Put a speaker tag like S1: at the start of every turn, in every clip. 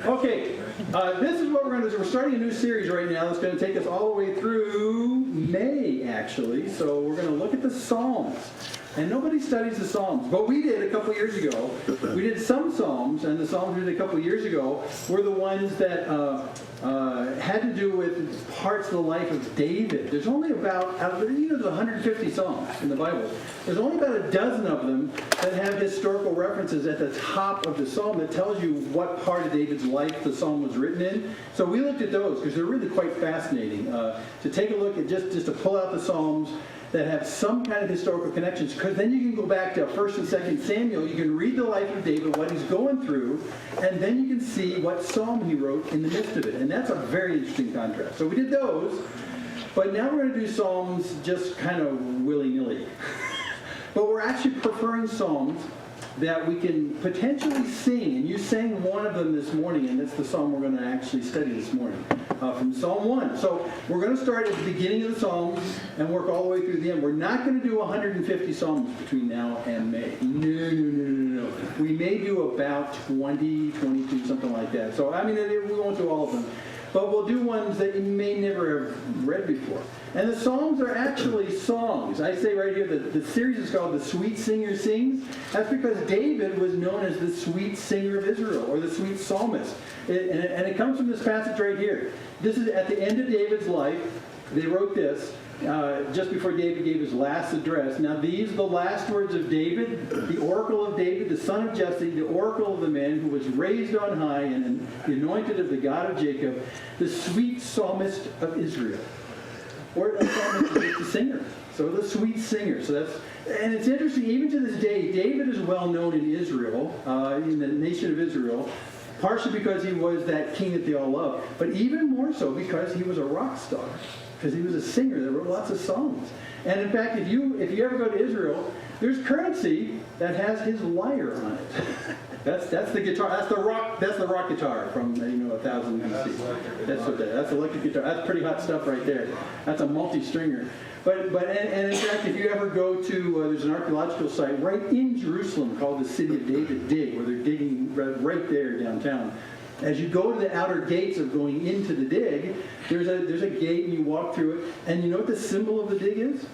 S1: Okay, this is what we're going to do. We're starting a new series right now that's going to take us all the way through May, actually. So we're going to look at the Psalms. And nobody studies the Psalms, but we did a couple years ago. We did some Psalms, and the Psalms we did a couple years ago were the ones that had to do with parts of the life of David. There's only about, there's 150 Psalms in the Bible. There's only about a dozen of them that have historical references at the top of the Psalm that tells you what part of David's life the Psalm was written in. So we looked at those because they're really quite fascinating. To take a look at just to pull out the Psalms that have some kind of historical connections, because then you can go back to 1 and 2 Samuel, you can read the life of David, what he's going through, and then you can see what psalm he wrote in the midst of it. And that's a very interesting contrast. So we did those, but now we're going to do Psalms just kind of willy-nilly. But we're actually preferring Psalms that we can potentially sing, and you sang one of them this morning, and that's the psalm we're going to actually study this morning, from Psalm 1. So we're going to start at the beginning of the Psalms and work all the way through the end. We're not going to do 150 Psalms between now and May. No. We may do about 20, 22, something like that. So, we won't do all of them. But we'll do ones that you may never have read before. And the Psalms are actually songs. I say right here that the series is called The Sweet Singer Sings. That's because David was known as the sweet singer of Israel, or the sweet psalmist. And it comes from this passage right here. This is at the end of David's life. They wrote this just before David gave his last address. Now these are the last words of David, the oracle of David, the son of Jesse, the oracle of the man who was raised on high and the anointed of the God of Jacob, the sweet psalmist of Israel. Or a psalmist is the singer. So the sweet singer. And it's interesting, even to this day, David is well known in Israel, in the nation of Israel, partially because he was that king that they all love, but even more so because he was a rock star. Because he was a singer that wrote lots of songs. And in fact, if you ever go to Israel, there's currency that has his lyre on it. That's the guitar. That's the rock guitar from 1000 BC. That's electric guitar. That's pretty hot stuff right there. That's a multi-stringer. But in fact, if you ever go to there's an archaeological site right in Jerusalem called the City of David Dig, where they're digging right there downtown. As you go to the outer gates of going into the dig, there's a gate and you walk through it, and you know what the symbol of the dig is?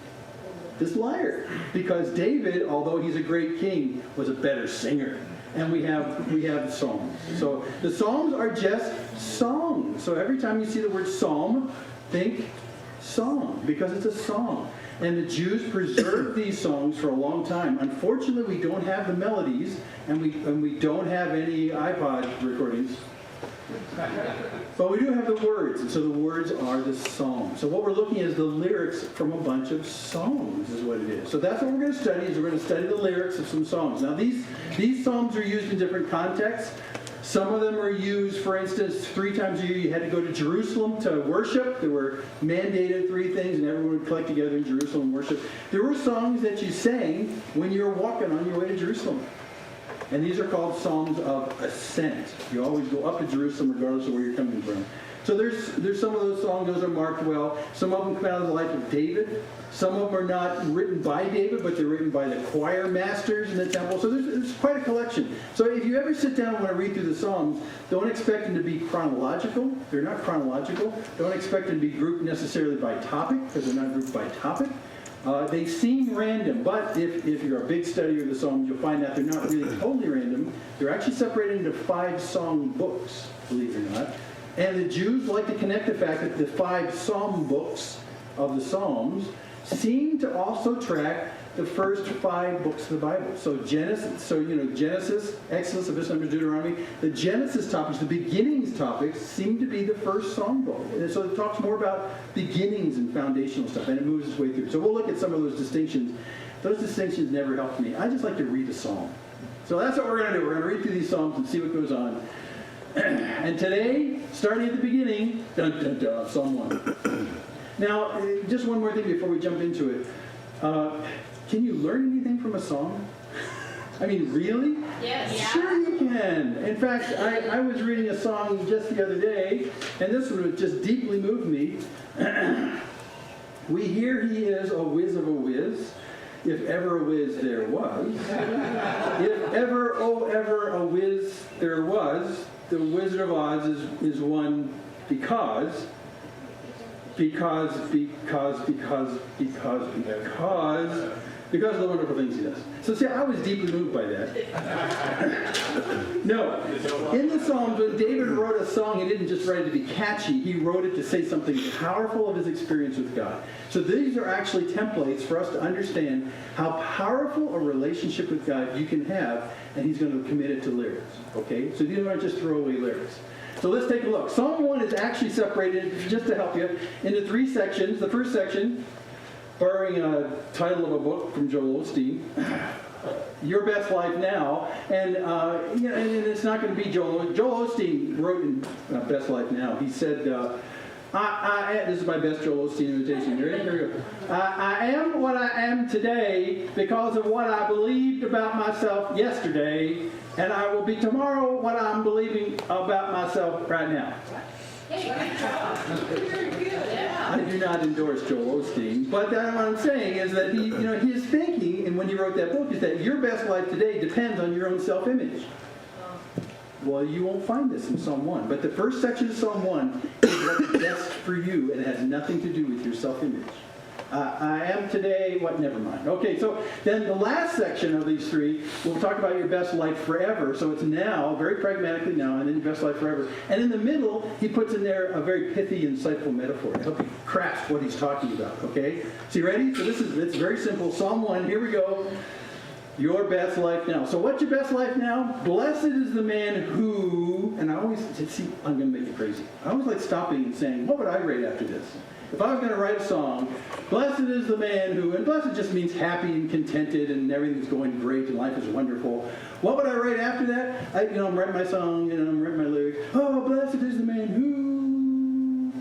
S1: This lyre. Because David, although he's a great king, was a better singer. And we have psalms. So the psalms are just songs. So every time you see the word psalm, think song, because it's a song. And the Jews preserved these songs for a long time. Unfortunately, we don't have the melodies, and we don't have any iPod recordings. But we do have the words, and so the words are the psalm. So what we're looking at is the lyrics from a bunch of songs is what it is. So that's what we're going to study, is we're going to study the lyrics of some songs. Now these psalms are used in different contexts. Some of them are used, for instance, 3 times a year you had to go to Jerusalem to worship. There were mandated 3 things, and everyone would collect together in Jerusalem and worship. There were songs that you sang when you were walking on your way to Jerusalem. And these are called Psalms of Ascent. You always go up to Jerusalem regardless of where you're coming from. So there's some of those songs, those are marked well. Some of them come out of the life of David. Some of them are not written by David, but they're written by the choir masters in the temple. So there's quite a collection. So if you ever sit down and want to read through the Psalms, don't expect them to be chronological. They're not chronological. Don't expect them to be grouped necessarily by topic, because they're not grouped by topic. They seem random, but if you're a big studier of the Psalms, you'll find that they're not really totally random. They're actually separated into 5 song books, believe it or not. And the Jews like to connect the fact that the 5 psalm books of the Psalms seem to also track the first 5 books of the Bible. So Genesis, Exodus, Leviticus, Numbers, Deuteronomy. The Genesis topics, the beginnings topics, seem to be the first song book. And so it talks more about beginnings and foundational stuff, and it moves its way through. So we'll look at some of those distinctions. Those distinctions never helped me. I just like to read a psalm. So that's what we're going to do. We're going to read through these psalms and see what goes on. And today, starting at the beginning, Psalm 1. Now, just one more thing before we jump into it. Can you learn anything from a song? I mean, really?
S2: Yes.
S1: Sure you can. In fact, I was reading a song just the other day, and this one just deeply moved me. We hear he is a whiz of a whiz, if ever a whiz there was. If ever, oh ever a whiz there was, The Wizard of Oz is one because of the wonderful things he does. So see, I was deeply moved by that. No, in the Psalms, when David wrote a song, he didn't just write it to be catchy, he wrote it to say something powerful of his experience with God. So these are actually templates for us to understand how powerful a relationship with God you can have, and he's going to commit it to lyrics. Okay? So these aren't just throwaway lyrics. So let's take a look. Psalm 1 is actually separated, just to help you, into 3 sections. The first section, borrowing a title of a book from Joel Osteen, Your Best Life Now. And, and it's not going to be Joel. Joel Osteen wrote in Best Life Now. He said, this is my best Joel Osteen imitation. Here we go. I am what I am today because of what I believed about myself yesterday, and I will be tomorrow what I'm believing about myself right now. I do not endorse Joel Osteen, but what I'm saying is that his thinking, and when he wrote that book, is that your best life today depends on your own self-image. Well, you won't find this in Psalm 1, but the first section of Psalm 1 is what's best for you, and it has nothing to do with your self-image. I am today, never mind. Okay, so then the last section of these 3, we'll talk about your best life forever. So it's now, very pragmatically now, and then your best life forever. And in the middle, he puts in there a very pithy, insightful metaphor to help you grasp what he's talking about, okay? So you ready? So it's very simple. Psalm 1, here we go. Your best life now. So what's your best life now? Blessed is the man who, and I always, I'm going to make you crazy. I always like stopping and saying, what would I rate after this? If I was going to write a song, blessed is the man who, and blessed just means happy and contented and everything's going great and life is wonderful. What would I write after that? I'm writing my song, I'm writing my lyrics. Oh, blessed is the man who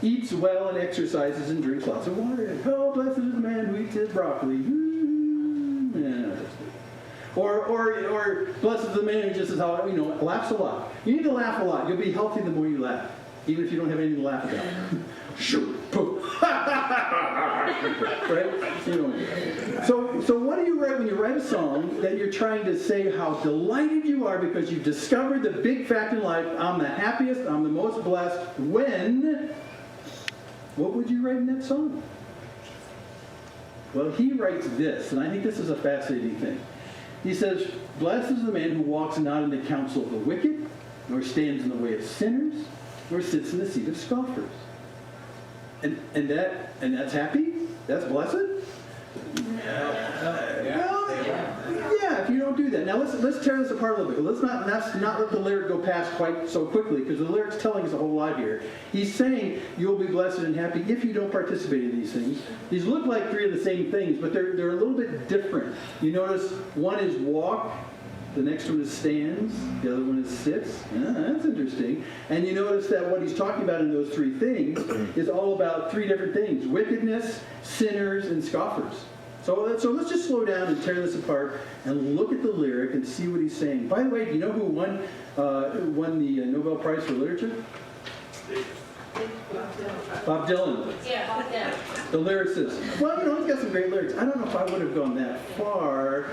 S1: eats well and exercises and drinks lots of water. Oh, blessed is the man who eats his broccoli. Or blessed is the man who just laughs a lot. You need to laugh a lot. You'll be healthy the more you laugh, even if you don't have anything to laugh about. Sure. Right? So what do you write when you write a song that you're trying to say how delighted you are because you've discovered the big fact in life, I'm the happiest, I'm the most blessed, when? What would you write in that song? Well, he writes this, and I think this is a fascinating thing. He says, blessed is the man who walks not in the counsel of the wicked, nor stands in the way of sinners, nor sits in the seat of scoffers. And that's happy? That's blessed? Yeah, if you don't do that. Now let's tear this apart a little bit. Let's not let the lyric go past quite so quickly, because the lyric's telling us a whole lot here. He's saying you'll be blessed and happy if you don't participate in these things. These look like 3 of the same things, but they're a little bit different. You notice one is walk, the next one is stands, the other one is sits. That's interesting. And you notice that what he's talking about in those 3 things is all about 3 different things: wickedness, sinners, and scoffers. So let's just slow down and tear this apart and look at the lyric and see what he's saying. By the way, do you know who won the Nobel Prize for Literature? Bob Dylan.
S2: Yeah, Bob Dylan.
S1: The lyricist. Well, he's got some great lyrics. I don't know if I would have gone that far.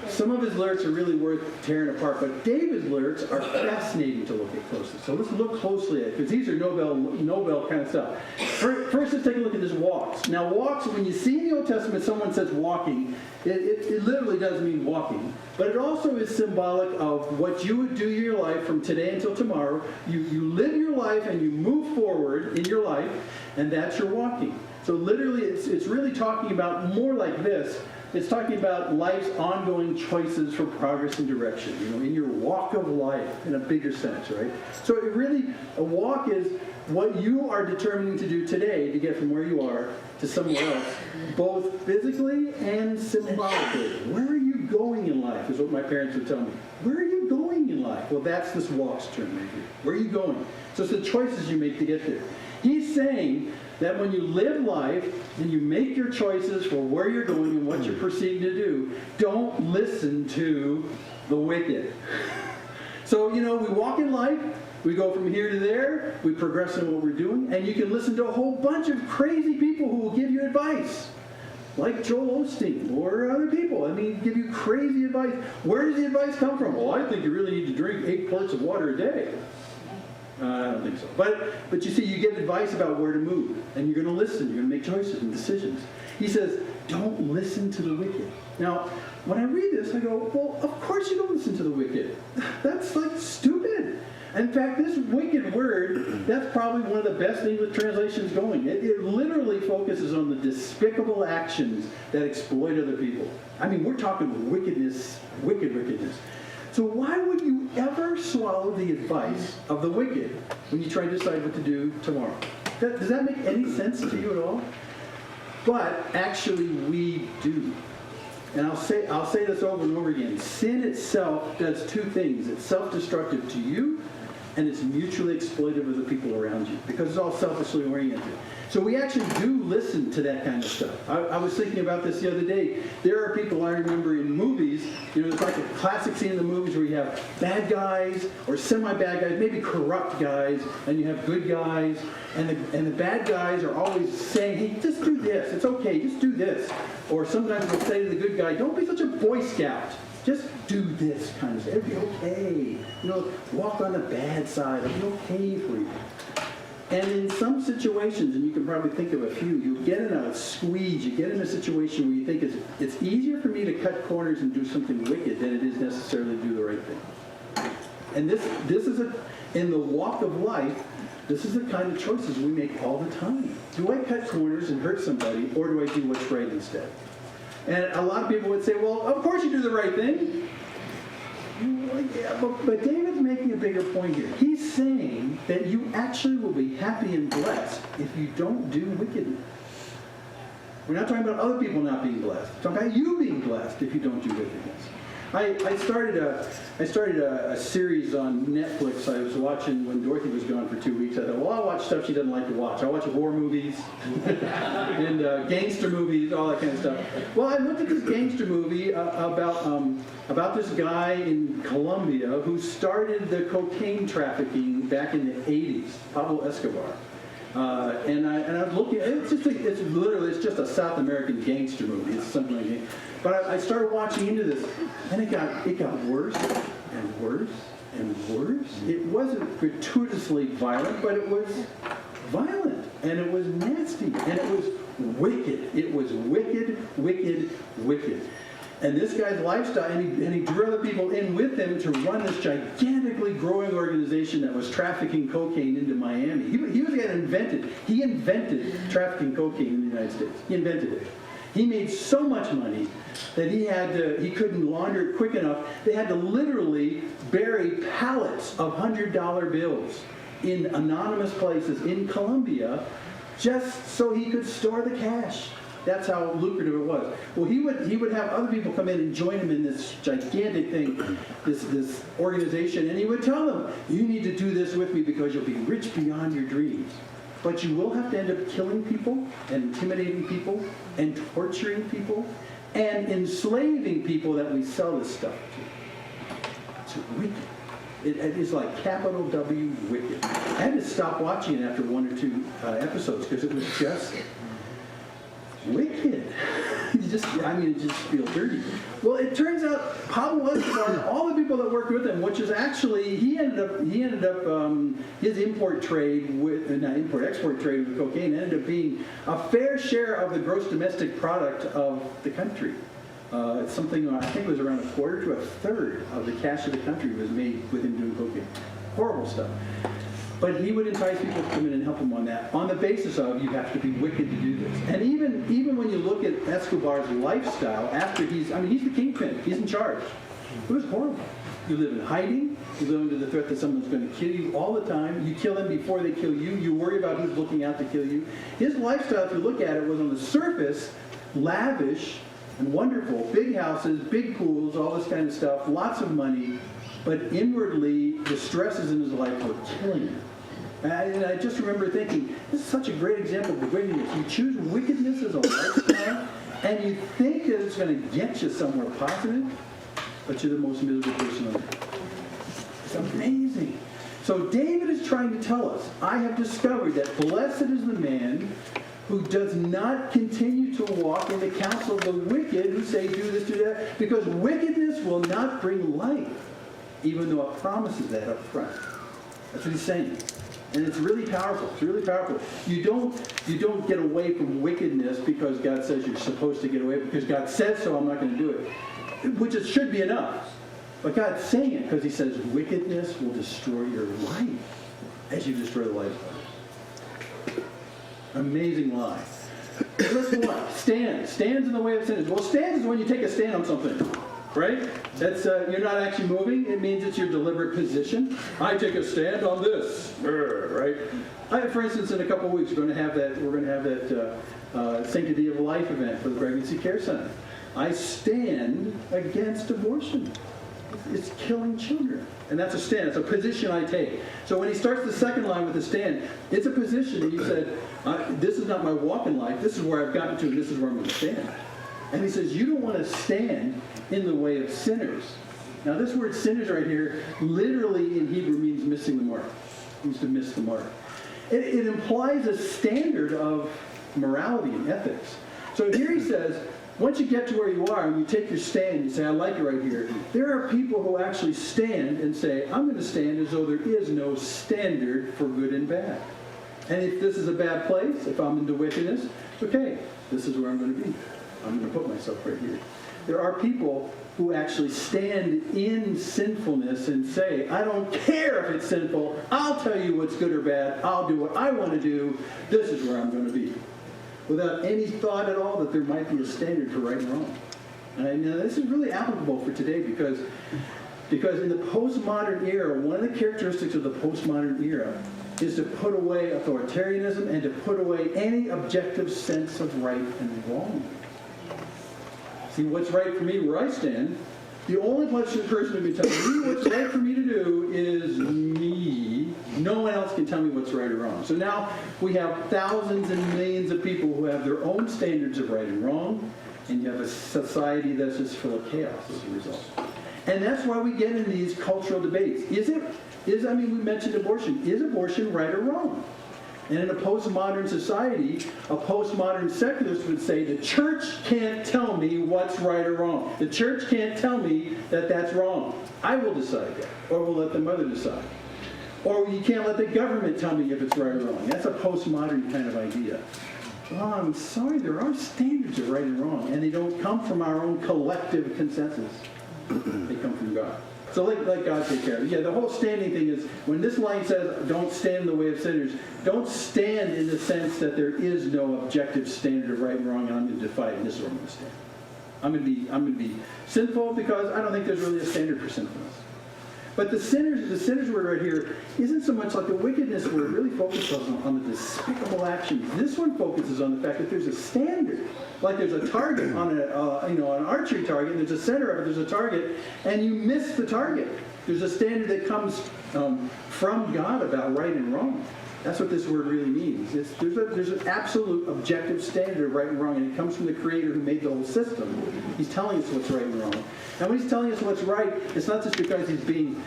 S1: Some of his lyrics are really worth tearing apart, but David's lyrics are fascinating to look at closely. So let's look closely at it, because these are Nobel kind of stuff. First, let's take a look at this walks. Now, walks, when you see in the Old Testament someone says walking, it literally does mean walking. But it also is symbolic of what you would do in your life from today until tomorrow. You live your life and you move forward in your life, and that's your walking. So literally, it's really talking about more like this. It's talking about life's ongoing choices for progress and direction, in your walk of life in a bigger sense, right? So a walk is what you are determining to do today to get from where you are to somewhere else, both physically and symbolically. Where are you going in life is what my parents would tell me. Where are you going in life? Well, that's this walks term right here. Where are you going? So it's the choices you make to get there. He's saying that when you live life and you make your choices for where you're going and what you're proceeding to do, don't listen to the wicked. So, we walk in life, we go from here to there, we progress in what we're doing, and you can listen to a whole bunch of crazy people who will give you advice. like Joel Osteen or other people. I mean, give you crazy advice. Where does the advice come from? Well, I think you really need to drink 8 quarts of water a day. I don't think so. But you see, you get advice about where to move, and you're going to listen. You're going to make choices and decisions. He says, don't listen to the wicked. Now, when I read this, I go, well, of course you don't listen to the wicked. That's like stupid. In fact, this wicked word, that's probably one of the best English translations going. It literally focuses on the despicable actions that exploit other people. I mean, we're talking wickedness, wicked wickedness. So why would you ever swallow the advice of the wicked when you try to decide what to do tomorrow? Does that make any sense to you at all? But actually we do. And I'll say this over and over again. Sin itself does 2 things. It's self-destructive to you, and it's mutually exploitive of the people around you, because it's all selfishly oriented. So we actually do listen to that kind of stuff. I was thinking about this the other day. There are people I remember in movies, it's like a classic scene in the movies where you have bad guys or semi-bad guys, maybe corrupt guys, and you have good guys, and the bad guys are always saying, hey, just do this. It's okay, just do this. Or sometimes they'll say to the good guy, don't be such a Boy Scout. Just do this kind of stuff. It'll be okay. Walk on the bad side. It'll be okay for you. And in some situations, and you can probably think of a few, you get in a squeeze, you get in a situation where you think it's easier for me to cut corners and do something wicked than it is necessarily to do the right thing. And this is in the walk of life, this is the kind of choices we make all the time. Do I cut corners and hurt somebody, or do I do what's right instead? And a lot of people would say, well, of course you do the right thing. Well, yeah, but David's making a bigger point here. He's saying that you actually will be happy and blessed if you don't do wickedness. We're not talking about other people not being blessed. We're talking about you being blessed if you don't do wickedness. I started a series on Netflix I was watching when Dorothy was gone for 2 weeks. I thought, well, I'll watch stuff she doesn't like to watch. I'll watch war movies and gangster movies, all that kind of stuff. Well, I looked at this gangster movie about this guy in Colombia who started the cocaine trafficking back in the 80s, Pablo Escobar. And I was looking. It's just a South American gangster movie. It's something like that. But I started watching into this, and it got worse and worse and worse. It wasn't gratuitously violent, but it was violent, and it was nasty, and it was wicked. It was wicked, wicked, wicked. And this guy's lifestyle, and he drew other people in with him to run this gigantically growing organization that was trafficking cocaine into Miami. He was the guy that invented trafficking cocaine in the United States. He invented it. He made so much money that he couldn't launder it quick enough. They had to literally bury pallets of $100 bills in anonymous places in Colombia just so he could store the cash. That's how lucrative it was. Well, he would have other people come in and join him in this gigantic thing, this organization, and he would tell them, you need to do this with me because you'll be rich beyond your dreams. But you will have to end up killing people and intimidating people and torturing people and enslaving people that we sell this stuff to. It's wicked. It is like capital W wicked. I had to stop watching it after 1 or 2 episodes because it was just wicked. It just feels dirty. Well, it turns out Pablo Escobar and all the people that worked with him, which is actually he ended up his export trade with cocaine ended up being a fair share of the gross domestic product of the country. It's something I think it was around 1/4 to 1/3 of the cash of the country was made with him doing cocaine. Horrible stuff. But he would entice people to come in and help him on that, on the basis of you have to be wicked to do this. And even when you look at Escobar's lifestyle, after he's the kingpin, he's in charge. It was horrible. You live in hiding, you live under the threat that someone's going to kill you all the time, you kill them before they kill you, you worry about who's looking out to kill you. His lifestyle, if you look at it, was on the surface, lavish and wonderful, big houses, big pools, all this kind of stuff, lots of money, but inwardly, the stresses in his life were killing him. And I just remember thinking, this is such a great example of wickedness. You choose wickedness as a lifestyle, and you think that it's going to get you somewhere positive, but you're the most miserable person on earth. It's amazing. So David is trying to tell us, I have discovered that blessed is the man who does not continue to walk in the counsel of the wicked who say, do this, do that, because wickedness will not bring life, even though it promises that up front. That's what he's saying. And it's really powerful. It's really powerful. You don't get away from wickedness because God says you're supposed to get away, because God says so, I'm not going to do it. Which it should be enough. But God's saying it because he says wickedness will destroy your life as you destroy the life of others. Amazing lie. Listen what? Stands in the way of sinners. Well, stands is when you take a stand on something, right? That's you're not actually moving. It means it's your deliberate position. I take a stand on this, right? For instance, in a couple of weeks, we're going to have that Sanctity of Life event for the Pregnancy Care Center. I stand against abortion. It's killing children. And that's a stand. It's a position I take. So when he starts the second line with the stand, it's a position that you said, this is not my walk in life. This is where I've gotten to, and this is where I'm going to stand. And he says, you don't want to stand in the way of sinners. Now this word sinners right here, literally in Hebrew means missing the mark. It means to miss the mark. It implies a standard of morality and ethics. So here he says, once you get to where you are and you take your stand, you say, I like it right here. There are people who actually stand and say, I'm going to stand as though there is no standard for good and bad. And if this is a bad place, if I'm into wickedness, okay, this is where I'm going to be. I'm going to put myself right here. There are people who actually stand in sinfulness and say, I don't care if it's sinful. I'll tell you what's good or bad. I'll do what I want to do. This is where I'm going to be. Without any thought at all that there might be a standard for right and wrong. And this is really applicable for today because in the postmodern era, one of the characteristics of the postmodern era is to put away authoritarianism and to put away any objective sense of right and wrong. See, what's right for me where I stand, the only person who can tell me what's right for me to do is me. No one else can tell me what's right or wrong. So now we have thousands and millions of people who have their own standards of right and wrong, and you have a society that's just full of chaos as a result. And that's why we get into these cultural debates. We mentioned abortion. Is abortion right or wrong? And in a postmodern society, a postmodern secularist would say the church can't tell me what's right or wrong. The church can't tell me that that's wrong. I will decide that, or we'll let the mother decide. Or you can't let the government tell me if it's right or wrong. That's a postmodern kind of idea. Well, I'm sorry, there are standards of right and wrong, and they don't come from our own collective consensus. They come from God. So let God take care of it. Yeah, the whole standing thing is, when this line says, don't stand in the way of sinners, don't stand in the sense that there is no objective standard of right and wrong, and I'm going to defy it, and this is where I'm going to stand. I'm going to be sinful because I don't think there's really a standard for sinfulness. But the sinners word right here isn't so much like the wickedness word. It really focuses on the despicable actions. This one focuses on the fact that there's a standard. Like there's a target on an archery target, and there's a center of it, there's a target, and you miss the target. There's a standard that comes from God about right and wrong. That's what this word really means. There's an absolute objective standard of right and wrong, and it comes from the Creator who made the whole system. He's telling us what's right and wrong. And when he's telling us what's right, it's not just because he's being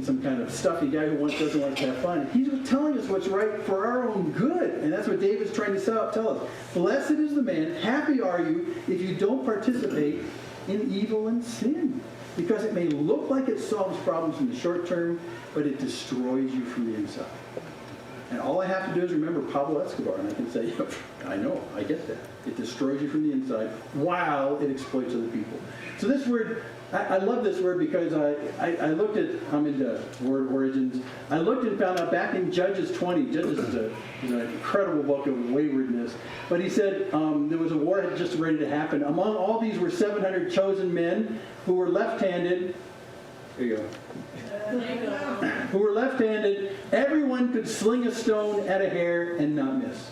S1: some kind of stuffy guy who doesn't want us to have fun. He's telling us what's right for our own good. And that's what David's trying to tell us. Blessed is the man, happy are you if you don't participate in evil and sin. Because it may look like it solves problems in the short term, but it destroys you from the inside. And all I have to do is remember Pablo Escobar, and I can say, I know, I get that. It destroys you from the inside while it exploits other people. So this word, I love this word because I looked at, I'm into word origins. I looked and found out back in Judges 20, Judges is an incredible book of waywardness. But he said there was a war just ready to happen. Among all these were 700 chosen men who were left-handed. There you go. Who were left-handed. Everyone could sling a stone at a hare and not miss.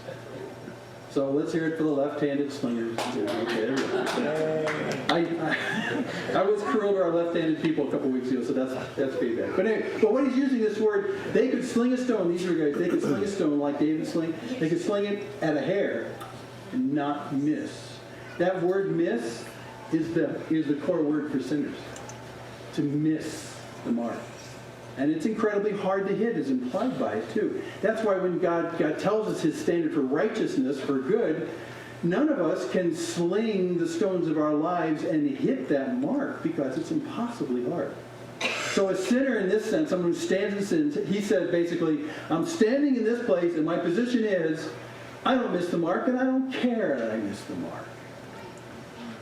S1: So let's hear it for the left-handed slingers. Okay, there we go. I was cruel to our left-handed people a couple weeks ago, so that's feedback. But anyway, but when he's using this word, they could sling a stone. These are guys. They could sling a stone like David sling. They could sling it at a hare and not miss. That word "miss" is the core word for sinners. To miss the mark. And it's incredibly hard to hit, is implied by it too. That's why when God tells us his standard for righteousness, for good, none of us can sling the stones of our lives and hit that mark because it's impossibly hard. So a sinner in this sense, someone who stands in sin, he said basically, I'm standing in this place and my position is, I don't miss the mark and I don't care that I miss the mark.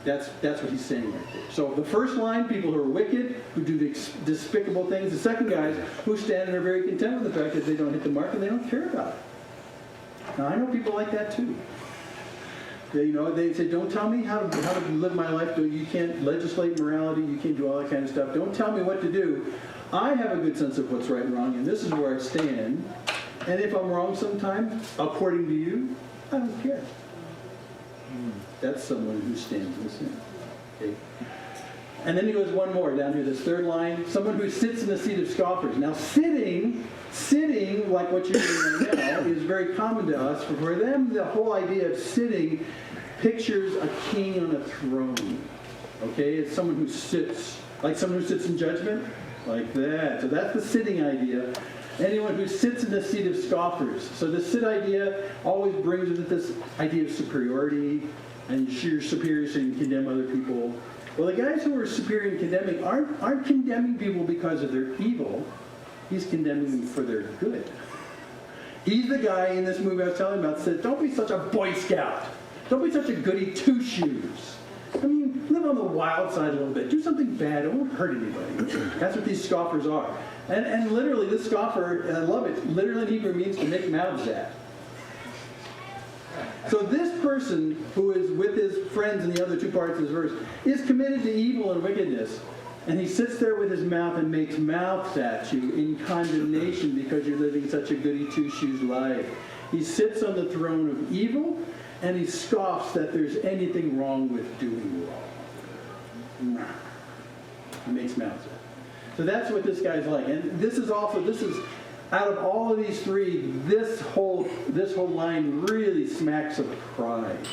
S1: That's what he's saying right there. So the first line, people who are wicked, who do despicable things. The second guys who stand and are very content with the fact that they don't hit the mark and they don't care about it. Now I know people like that too. They say, don't tell me how to live my life. You can't legislate morality. You can't do all that kind of stuff. Don't tell me what to do. I have a good sense of what's right and wrong, and this is where I stand. And if I'm wrong sometime, according to you, I don't care. That's someone who stands in sin. Okay? And then he goes one more down here, this third line. Someone who sits in the seat of scoffers. Now, sitting, like what you're doing right now, is very common to us. For them, the whole idea of sitting pictures a king on a throne. Okay? It's someone who sits, like someone who sits in judgment, like that. So that's the sitting idea. Anyone who sits in the seat of scoffers. So the sit idea always brings with it this idea of superiority, and you're superior so you can condemn other people. Well, the guys who are superior and condemning aren't condemning people because of their evil. He's condemning them for their good. He's the guy in this movie I was telling you about that said, don't be such a Boy Scout. Don't be such a goody two-shoes. I mean, live on the wild side a little bit. Do something bad. It won't hurt anybody. That's what these scoffers are. And literally, this scoffer, and I love it, literally in Hebrew means to make mouths at. So this person who is with his friends in the other two parts of this verse is committed to evil and wickedness. And he sits there with his mouth and makes mouths at you in condemnation because you're living such a goody two-shoes life. He sits on the throne of evil and he scoffs that there's anything wrong with doing wrong. He makes mouths at. So that's what this guy's like. And this is out of all of these three, this whole line really smacks of pride.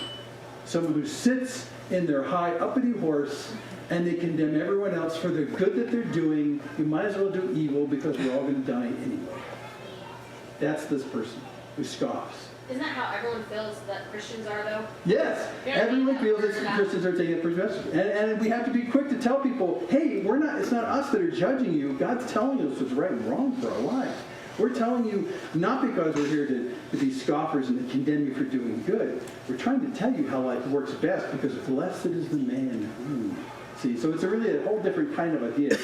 S1: Someone who sits in their high uppity horse and they condemn everyone else for the good that they're doing. You might as well do evil because we're all going to die anyway. That's this person who scoffs.
S2: Isn't that how everyone feels that Christians are, though?
S1: Yes. Everyone feels that Christians are taking it perspective. And we have to be quick to tell people, hey, it's not us that are judging you. God's telling us what's right and wrong for our lives. We're telling you not because we're here to be scoffers and to condemn you for doing good. We're trying to tell you how life works best because blessed is the man. See, so it's really a whole different kind of idea.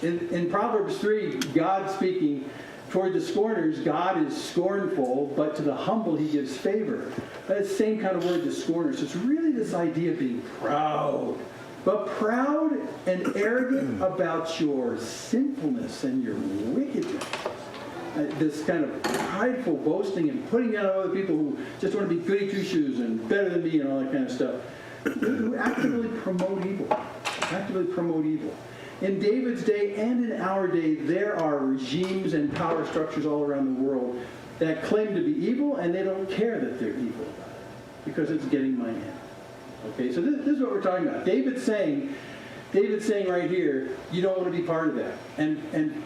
S1: In Proverbs 3, God speaking, toward the scorners, God is scornful, but to the humble he gives favor. That's the same kind of word, the scorners. So it's really this idea of being proud. But proud and arrogant about your sinfulness and your wickedness. This kind of prideful boasting and putting down other people who just want to be goody two-shoes and better than me and all that kind of stuff. Who actively promote evil. Actively promote evil. In David's day and in our day, there are regimes and power structures all around the world that claim to be evil, and they don't care that they're evil because it's getting my end. Okay, so this is what we're talking about. David's saying right here, you don't want to be part of that. And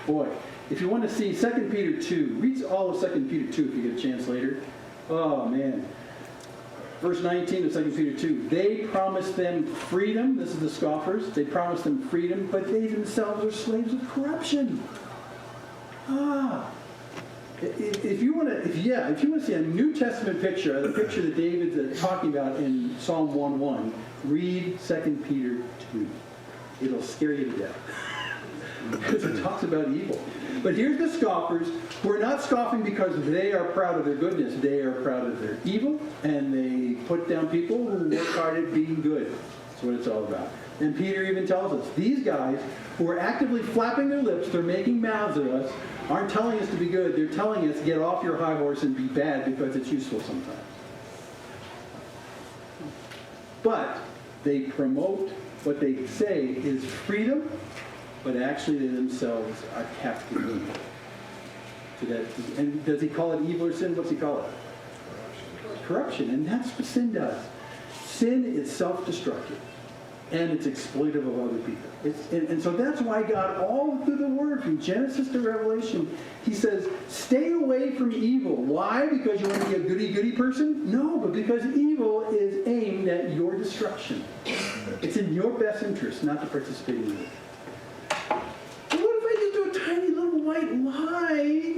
S1: boy, if you want to see 2 Peter 2, read all of 2 Peter 2 if you get a chance later. Oh, man. Verse 19 of 2 Peter 2. They promised them freedom. This is the scoffers. They promised them freedom, but they themselves are slaves of corruption. If you want to see a New Testament picture, the picture that David's talking about in Psalm 1:1, read 2 Peter 2. It'll scare you to death. Because it talks about evil. But here's the scoffers who are not scoffing because they are proud of their goodness. They are proud of their evil, and they put down people who work hard at being good. That's what it's all about. And Peter even tells us, these guys who are actively flapping their lips, they're making mouths at us, aren't telling us to be good. They're telling us, get off your high horse and be bad because it's useful sometimes. But they promote what they say is freedom, but actually they themselves are captive to that. And does he call it evil or sin? What's he call it? Corruption. And that's what sin does. Sin is self-destructive. and it's exploitive of other people. And so that's why God, all through the Word, from Genesis to Revelation, he says, stay away from evil. Why? Because you want to be a goody-goody person? No, but because evil is aimed at your destruction. It's in your best interest not to participate in it. But what if I just do a tiny little white lie,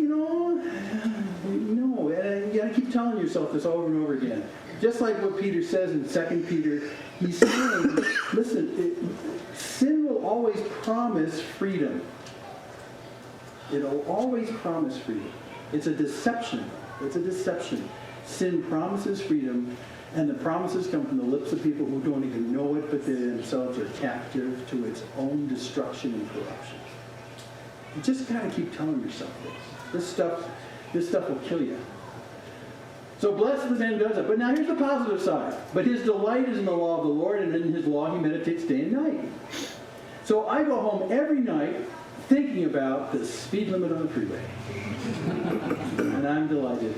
S1: No, and you got to keep telling yourself this over and over again. Just like what Peter says in 2 Peter, he's saying, listen, sin will always promise freedom. It'll always promise freedom. It's a deception. It's a deception. Sin promises freedom, and the promises come from the lips of people who don't even know it, but they themselves are captive to its own destruction and corruption. You just got to keep telling yourself this. This stuff will kill you. So blessed the man who does it. But now here's the positive side. But his delight is in the law of the Lord, and in his law he meditates day and night. So I go home every night thinking about the speed limit on the freeway. And I'm delighted.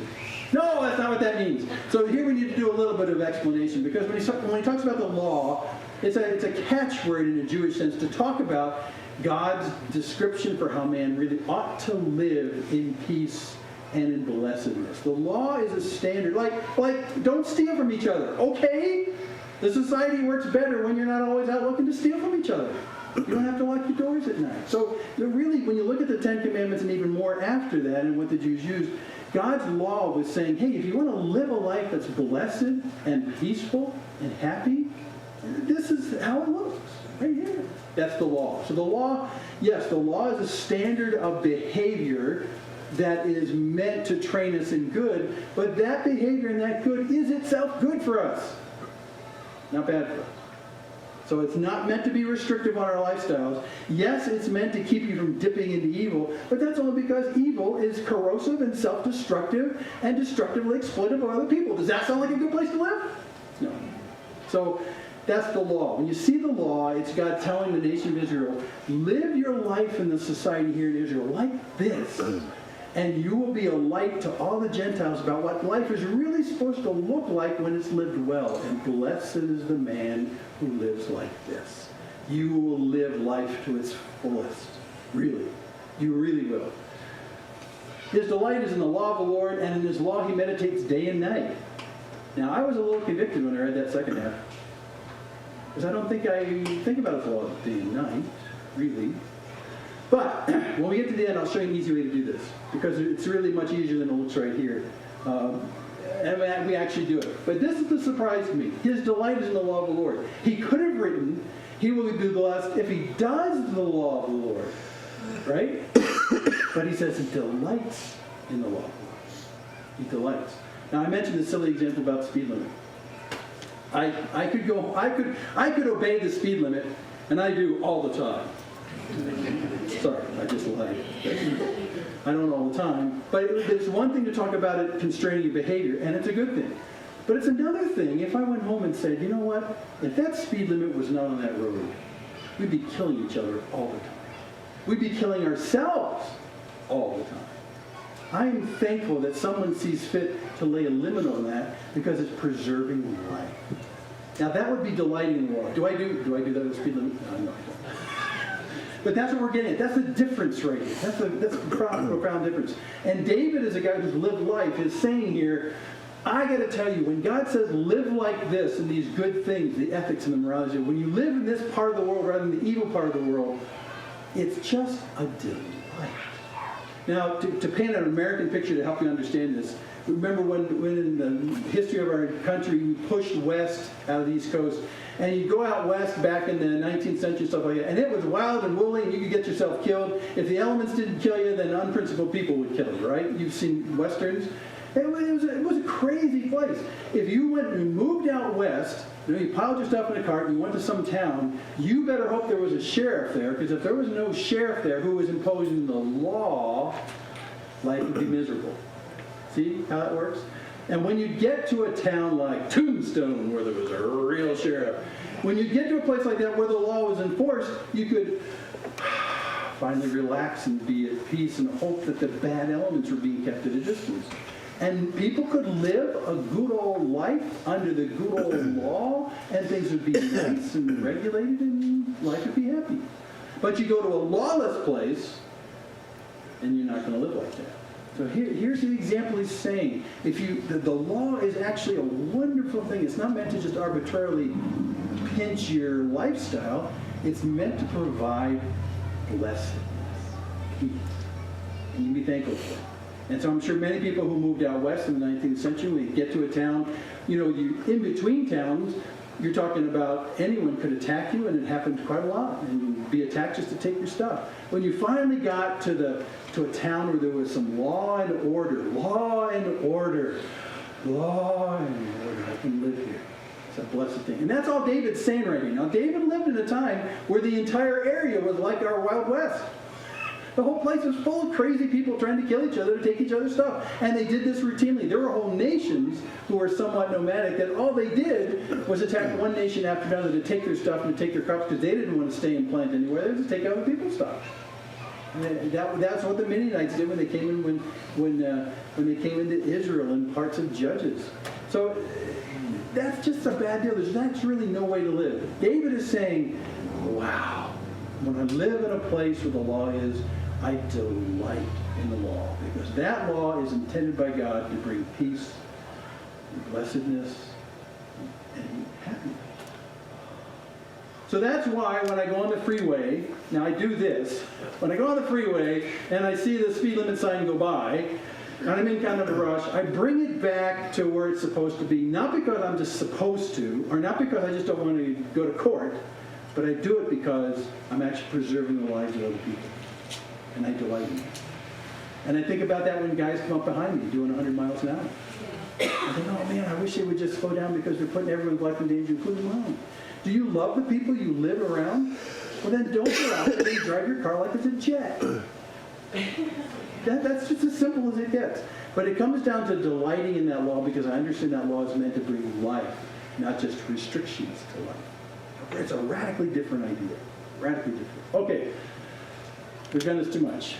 S1: No, that's not what that means. So here we need to do a little bit of explanation, because when he talks about the law, it's a catchword in a Jewish sense to talk about God's description for how man really ought to live in peace and in blessedness. The law is a standard. Like don't steal from each other. Okay? The society works better when you're not always out looking to steal from each other. You don't have to lock your doors at night. So really, when you look at the Ten Commandments and even more after that and what the Jews used, God's law was saying, hey, if you want to live a life that's blessed and peaceful and happy, this is how it looks. Right here. That's the law. So the law, yes, the law is a standard of behavior that is meant to train us in good, but that behavior and that good is itself good for us. Not bad for us. So it's not meant to be restrictive on our lifestyles. Yes, it's meant to keep you from dipping into evil, but that's only because evil is corrosive and self-destructive and destructively exploitive of other people. Does that sound like a good place to live? No. So that's the law. When you see the law, it's God telling the nation of Israel, live your life in the society here in Israel like this, and you will be a light to all the Gentiles about what life is really supposed to look like when it's lived well. And blessed is the man who lives like this. You will live life to its fullest. Really. You really will. His delight is in the law of the Lord, and in his law he meditates day and night. Now, I was a little convicted when I read that second half, because I don't think I think about the law day and night, really. But when we get to the end, I'll show you an easy way to do this, because it's really much easier than it looks right here. And we actually do it. But this is the surprise to me. His delight is in the law of the Lord. He could have written, he will be blessed if he does the law of the Lord. Right? But he says he delights in the law of the Lord. He delights. Now, I mentioned the silly example about the speed limit. I could obey the speed limit, and I do all the time. Sorry, I just lied. I don't all the time. But it's one thing to talk about it constraining your behavior, and it's a good thing. But it's another thing if I went home and said, you know what? If that speed limit was not on that road, we'd be killing each other all the time. We'd be killing ourselves all the time. I am thankful that someone sees fit to lay a limit on that because it's preserving life. Now that would be delighting in the law. Do I do that with speed limit? No, I don't. But that's what we're getting at. That's the difference right here. That's a profound difference. And David, as a guy who's lived life, is saying here, I got to tell you, when God says live like this and these good things, the ethics and the morality, when you live in this part of the world rather than the evil part of the world, it's just a delight. Now, to paint an American picture to help you understand this, remember when in the history of our country we pushed west out of the East Coast, and you go out west back in the 19th century, stuff like that, and it was wild and woolly, and you could get yourself killed. If the elements didn't kill you, then unprincipled people would kill you, right? You've seen westerns. It was a crazy place. If you went and moved out west, you piled your stuff in a cart and you went to some town, you better hope there was a sheriff there, because if there was no sheriff there who was imposing the law, life would be miserable. See how that works? And when you get to a town like Tombstone, where there was a real sheriff, when you get to a place like that where the law was enforced, you could finally relax and be at peace and hope that the bad elements were being kept at a distance. And people could live a good old life under the good old law, and things would be nice and regulated, and life would be happy. But you go to a lawless place, and you're not going to live like that. So here's the example he's saying. The law is actually a wonderful thing. It's not meant to just arbitrarily pinch your lifestyle. It's meant to provide blessedness, peace. And you be thankful for it. And so I'm sure many people who moved out west in the 19th century, when you get to a town, you in between towns, you're talking about anyone could attack you, and it happened quite a lot, and you'd be attacked just to take your stuff. When you finally got to a town where there was some law and order, I can live here. It's a blessed thing. And that's all David's saying right here. Now, David lived in a time where the entire area was like our Wild West. The whole place was full of crazy people trying to kill each other, to take each other's stuff. And they did this routinely. There were whole nations who were somewhat nomadic that all they did was attack one nation after another to take their stuff and to take their crops because they didn't want to stay and plant anywhere. They would just take other people's stuff. And that's what the Midianites did when they came in when they came into Israel and parts of Judges. So that's just a bad deal. That's really no way to live. David is saying, wow, when I live in a place where the law is, I delight in the law, because that law is intended by God to bring peace and blessedness and happiness. So that's why when I go on the freeway, now I do this, when I go on the freeway and I see the speed limit sign go by, and I'm in kind of a rush, I bring it back to where it's supposed to be, not because I'm just supposed to, or not because I just don't want to go to court, but I do it because I'm actually preserving the lives of other people. And I delight in it. And I think about that when guys come up behind me doing 100 miles an hour. I think, oh man, I wish they would just slow down because they're putting everyone's life in danger, including mine. Do you love the people you live around? Well, then don't go out there and drive your car like it's a jet. That's just as simple as it gets. But it comes down to delighting in that law, because I understand that law is meant to bring life, not just restrictions to life. It's a radically different idea. Radically different. Okay. We've done this too much.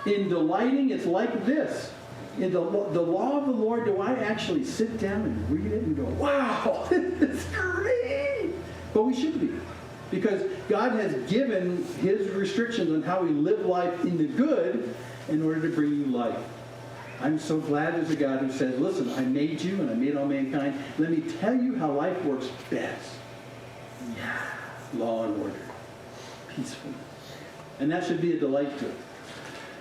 S1: In delighting, it's like this. In the law of the Lord, do I actually sit down and read it and go, wow, it's great? But we should be. Because God has given his restrictions on how we live life in the good in order to bring you life. I'm so glad there's a God who says, listen, I made you and I made all mankind. Let me tell you how life works best. Yeah. Law and order. Peacefulness. And that should be a delight to it.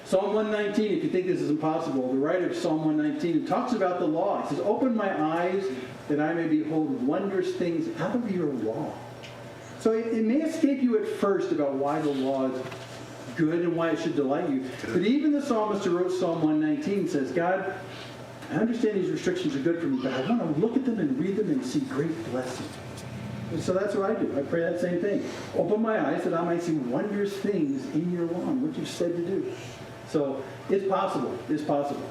S1: Psalm 119, if you think this is impossible, the writer of Psalm 119 talks about the law. He says, open my eyes that I may behold wondrous things out of your law. So it may escape you at first about why the law is good and why it should delight you. But even the psalmist who wrote Psalm 119 says, God, I understand these restrictions are good for me, but I want to look at them and read them and see great blessing. And so that's what I do. I pray that same thing. Open my eyes that I might see wondrous things in your law, what you've said to do. So it's possible. It's possible.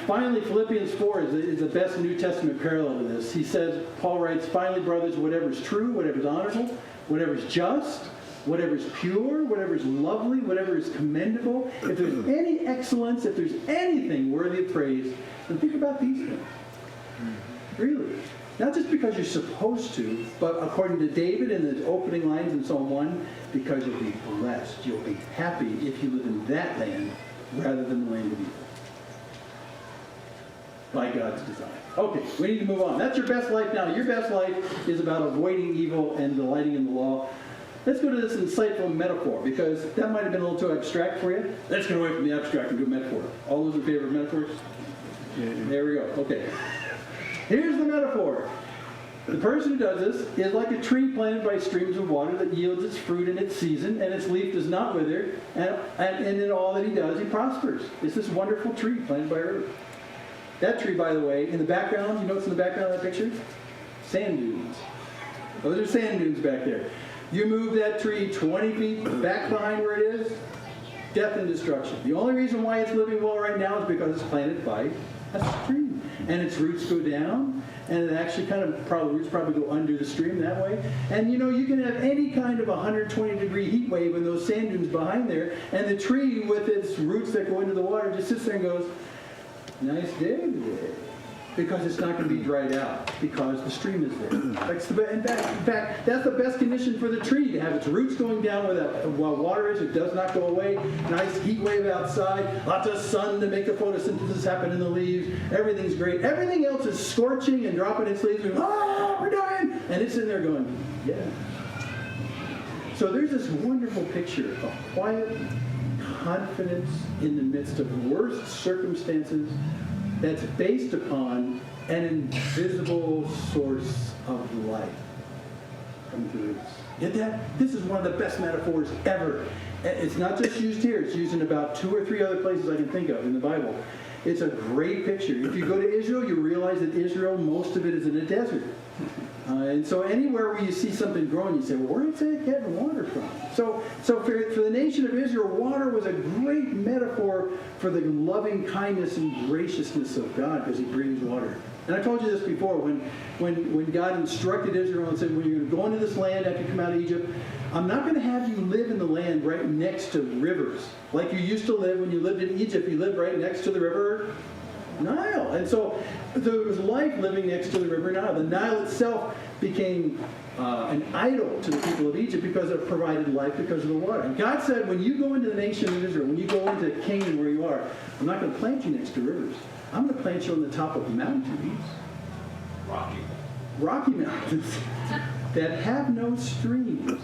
S1: Finally, Philippians 4 is the best New Testament parallel to this. He says, Paul writes, finally, brothers, whatever is true, whatever is honorable, whatever is just, whatever is pure, whatever is lovely, whatever is commendable, if there's any excellence, if there's anything worthy of praise, then think about these things. Really. Not just because you're supposed to, but according to David in the opening lines in Psalm 1, because you'll be blessed. You'll be happy if you live in that land rather than the land of evil. By God's design. Okay, we need to move on. That's your best life now. Your best life is about avoiding evil and delighting in the law. Let's go to this insightful metaphor, because that might have been a little too abstract for you. Let's get away from the abstract and do a metaphor. All those in favor of metaphors? Yeah. There we go. Okay. Here's the metaphor. The person who does this is like a tree planted by streams of water that yields its fruit in its season, and its leaf does not wither, and in all that he does, he prospers. It's this wonderful tree planted by earth. That tree, by the way, in the background, you know what's in the background of that picture? Sand dunes. Those are sand dunes back there. You move that tree 20 feet back behind where it is, death and destruction. The only reason why it's living well right now is because it's planted by a stream. And its roots go down, and it actually roots probably go under the stream that way. And you know, you can have any kind of 120-degree heat wave in those sand dunes behind there, and the tree with its roots that go into the water just sits there and goes, Nice day today. Because it's not going to be dried out, because the stream is there. In fact, that's the best condition for the tree, to have its roots going down while water is. It does not go away. Nice heat wave outside, lots of sun to make the photosynthesis happen in the leaves. Everything's great. Everything else is scorching and dropping its leaves, and, oh, we're dying! And it's in there going, yeah. So there's this wonderful picture of quiet confidence in the midst of worst circumstances, that's based upon an invisible source of life. Get that? This is one of the best metaphors ever. It's not just used here. It's used in about 2 or 3 other places I can think of in the Bible. It's a great picture. If you go to Israel, you realize that Israel, most of it is in a desert. And so anywhere where you see something growing, you say, well, where is it getting water from? So for the nation of Israel, water was a great metaphor for the loving kindness and graciousness of God, because he brings water. And I told you this before, when God instructed Israel and said, when you're going to go into this land after you come out of Egypt, I'm not going to have you live in the land right next to rivers. Like you used to live when you lived in Egypt, you lived right next to the river Nile. And so there was life living next to the river Nile. The Nile itself became an idol to the people of Egypt because it provided life because of the water. And God said, when you go into the nation of Israel, when you go into Canaan where you are, I'm not going to plant you next to rivers. I'm going to plant you on the top of mountains. Rocky mountains that have no streams.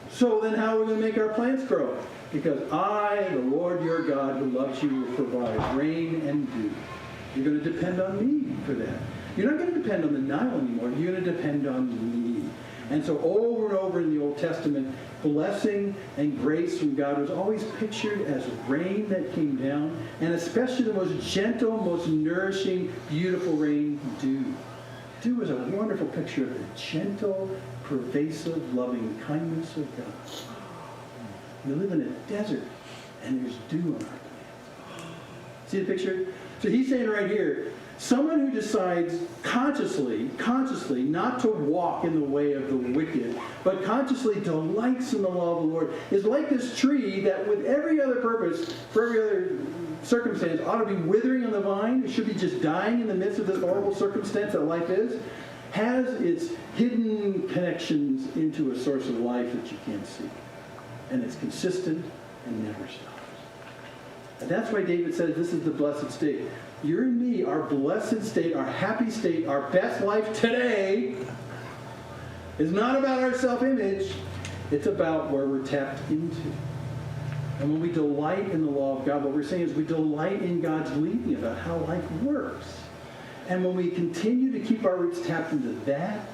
S1: So then how are we going to make our plants grow? Because I, the Lord your God, who loves you, will provide rain and dew. You're going to depend on me for that. You're not going to depend on the Nile anymore. You're going to depend on me. And so over and over in the Old Testament, blessing and grace from God was always pictured as rain that came down, and especially the most gentle, most nourishing, beautiful rain, dew. Dew is a wonderful picture of the gentle, pervasive, loving kindness of God. We live in a desert, and there's dew on our plants. See the picture? So he's saying right here, someone who decides consciously not to walk in the way of the wicked, but consciously delights in the law of the Lord, is like this tree that with every other purpose, for every other circumstance, ought to be withering on the vine. It should be just dying in the midst of this horrible circumstance that life is, has its hidden connections into a source of life that you can't see. And it's consistent and never stops. And that's why David says this is the blessed state. You're in me, our blessed state, our happy state, our best life today is not about our self-image. It's about where we're tapped into. And when we delight in the law of God, what we're saying is we delight in God's leading about how life works. And when we continue to keep our roots tapped into that,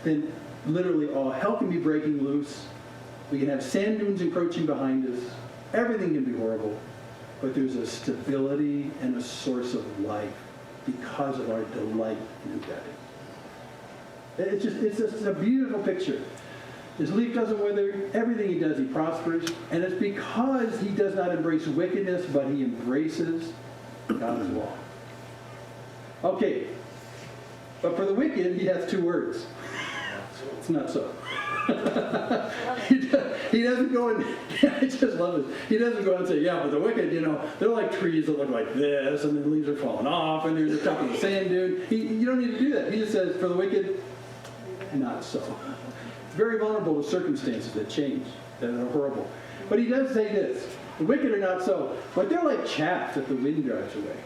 S1: then literally all hell can be breaking loose. We can have sand dunes encroaching behind us. Everything can be horrible. But there's a stability and a source of life because of our delight in God. It's just a beautiful picture. His leaf doesn't wither. Everything he does, he prospers. And it's because he does not embrace wickedness, but he embraces God's law. Okay. But for the wicked, he has 2 words. It's not so. He doesn't go and, I just love it. He doesn't go and say, yeah, but the wicked, they're like trees that look like this, and the leaves are falling off, and there's a top of the sand dune. You don't need to do that. He just says, for the wicked, not so. Very vulnerable to circumstances that change, that are horrible. But he does say this, the wicked are not so, but they're like chaff that the wind drives away.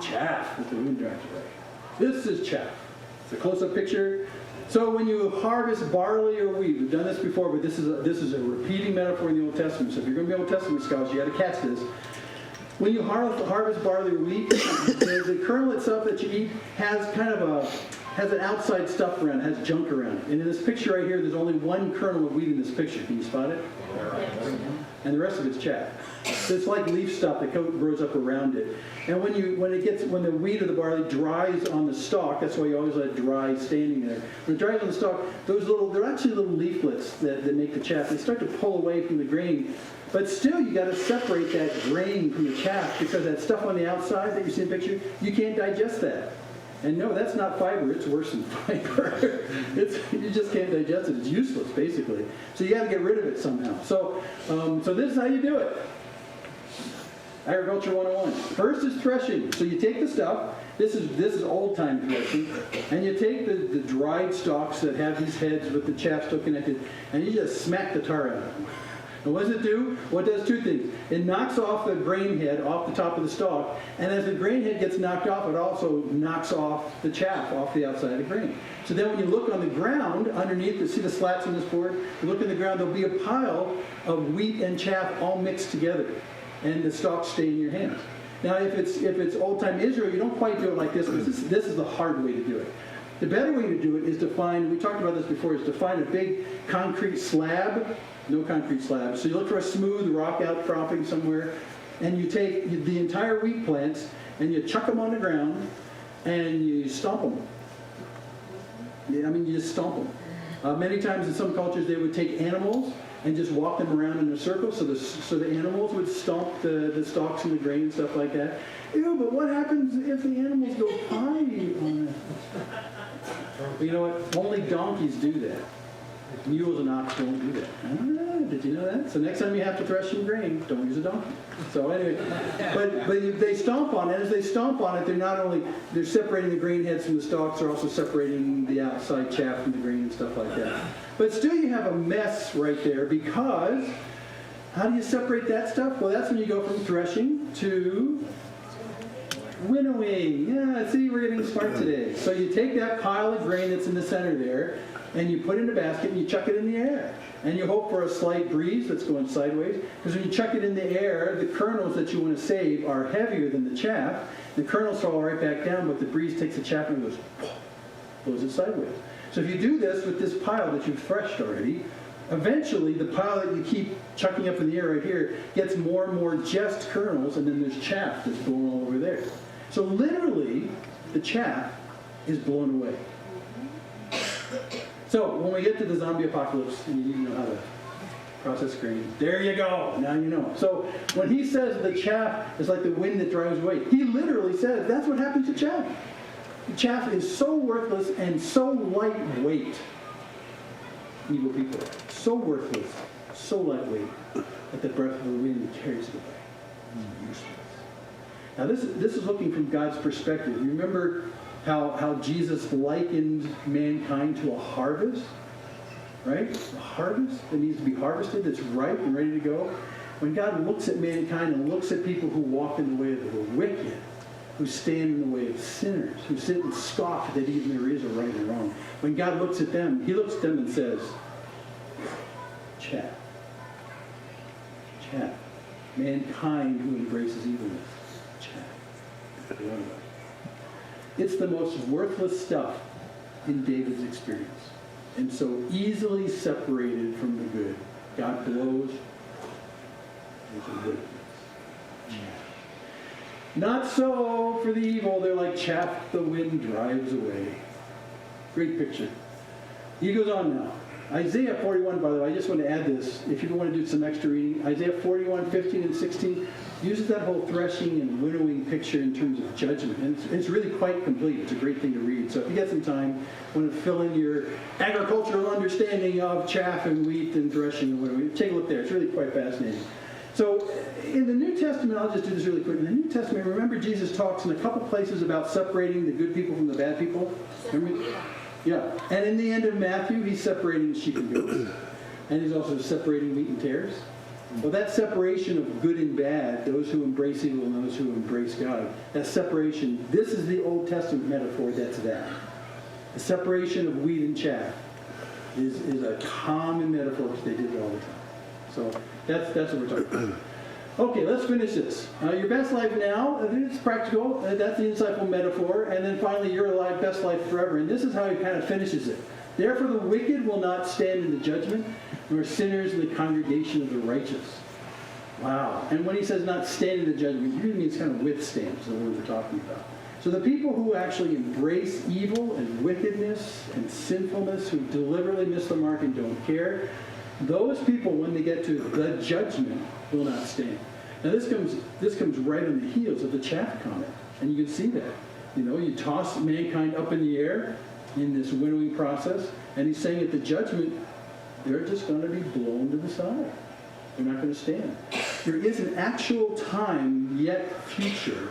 S1: Chaff that the wind drives away. This is chaff. It's a close-up picture. So when you harvest barley or wheat, we've done this before, but this is a repeating metaphor in the Old Testament. So if you're going to be Old Testament scholars, you got to catch this. When you harvest barley or wheat, the kernel itself that you eat has has an outside stuff around it, has junk around it. And in this picture right here, there's only one kernel of wheat in this picture. Can you spot it? Yes. And the rest of it's chaff. So it's like leaf stuff that grows up around it. And when the wheat or the barley dries on the stalk, that's why you always let it dry standing there. When it dries on the stalk, they're actually little leaflets that make the chaff. They start to pull away from the grain. But still, you got to separate that grain from the chaff because that stuff on the outside that you see in the picture, you can't digest that. And no, that's not fiber. It's worse than fiber. You just can't digest it. It's useless, basically. So you got to get rid of it somehow. So this is how you do it. Agriculture 101. First is threshing. So you take the stuff, this is old-time threshing, and you take the dried stalks that have these heads with the chaff still connected, and you just smack the tar out of them. And what does it do? Well, it does two things. It knocks off the grain head off the top of the stalk, and as the grain head gets knocked off, it also knocks off the chaff off the outside of the grain. So then when you look on the ground underneath, you see the slats on this board? You look in the ground, there'll be a pile of wheat and chaff all mixed together, and the stalks stay in your hands. Now, if it's old-time Israel, you don't quite do it like this, because this is the hard way to do it. The better way to do it is to find, we talked about this before, is to find a big concrete slab. No concrete slab. So you look for a smooth rock outcropping somewhere, and you take the entire wheat plants, and you chuck them on the ground, and you stomp them. Yeah, I mean, you just stomp them. Many times in some cultures, they would take animals and just walk them around in a circle, so the animals would stomp the stalks and the grain and stuff like that. Ew, but what happens if the animals go pie on it? Well, you know what? Only donkeys do that. Mules and ox don't do that. Ah, did you know that? So next time you have to thresh some grain, don't use a donkey. So anyway, but they stomp on it. As they stomp on it, they're separating the grain heads from the stalks. They're also separating the outside chaff from the grain and stuff like that. But still, you have a mess right there, because how do you separate that stuff? Well, that's when you go from threshing to winnowing. Yeah, see, we're getting smart today. So you take that pile of grain that's in the center there, and you put it in a basket and you chuck it in the air. And you hope for a slight breeze that's going sideways, because when you chuck it in the air, the kernels that you want to save are heavier than the chaff. The kernels fall right back down, but the breeze takes the chaff and goes, blows it sideways. So if you do this with this pile that you've threshed already, eventually the pile that you keep chucking up in the air right here gets more and more just kernels, and then there's chaff that's blown all over there. So literally, the chaff is blown away. So when we get to the zombie apocalypse, and you need to know how to process grain, there you go. Now you know. So when he says the chaff is like the wind that drives away, he literally says that's what happens to chaff. The chaff is so worthless and so lightweight. Evil people, so worthless, so lightweight, that the breath of the wind carries it away. Useless. Now this is looking from God's perspective. You remember how Jesus likened mankind to a harvest, right? A harvest that needs to be harvested, that's ripe and ready to go. When God looks at mankind and looks at people who walk in the way of the wicked, who stand in the way of sinners, who sit and scoff that even there is a right and wrong, when God looks at them, he looks at them and says, chaff. Chaff. Mankind who embraces evilness. Chaff. It's the most worthless stuff in David's experience, and so easily separated from the good. God blows into the wickedness. Not so for the evil. They're like chaff the wind drives away. Great picture. He goes on now. Isaiah 41, by the way, I just want to add this. If you want to do some extra reading, Isaiah 41, 15, and 16 uses that whole threshing and winnowing picture in terms of judgment. And it's really quite complete. It's a great thing to read. So if you get some time, want to fill in your agricultural understanding of chaff and wheat and threshing and winnowing, take a look there. It's really quite fascinating. So in the New Testament, I'll just do this really quick. In the New Testament, remember Jesus talks in a couple places about separating the good people from the bad people? Remember? Yeah. And in the end of Matthew, he's separating sheep and goats. And he's also separating wheat and tares. Well, that separation of good and bad, those who embrace evil and those who embrace God, that separation, this is the Old Testament metaphor that's that. The separation of wheat and chaff is a common metaphor because they did it all the time. So that's what we're talking about. Okay, let's finish this. Your best life now, it's practical. That's the insightful metaphor. And then finally, your life, best life forever. And this is how he kind of finishes it. Therefore, the wicked will not stand in the judgment, nor sinners in the congregation of the righteous. Wow. And when he says not stand in the judgment, he really means kind of withstand is the word we're talking about. So the people who actually embrace evil and wickedness and sinfulness, who deliberately miss the mark and don't care, those people, when they get to the judgment, will not stand. Now this comes right on the heels of the chaff comment, and you can see that. You know, you toss mankind up in the air in this winnowing process, and he's saying at the judgment, they're just going to be blown to the side. They're not going to stand. There is an actual time, yet future,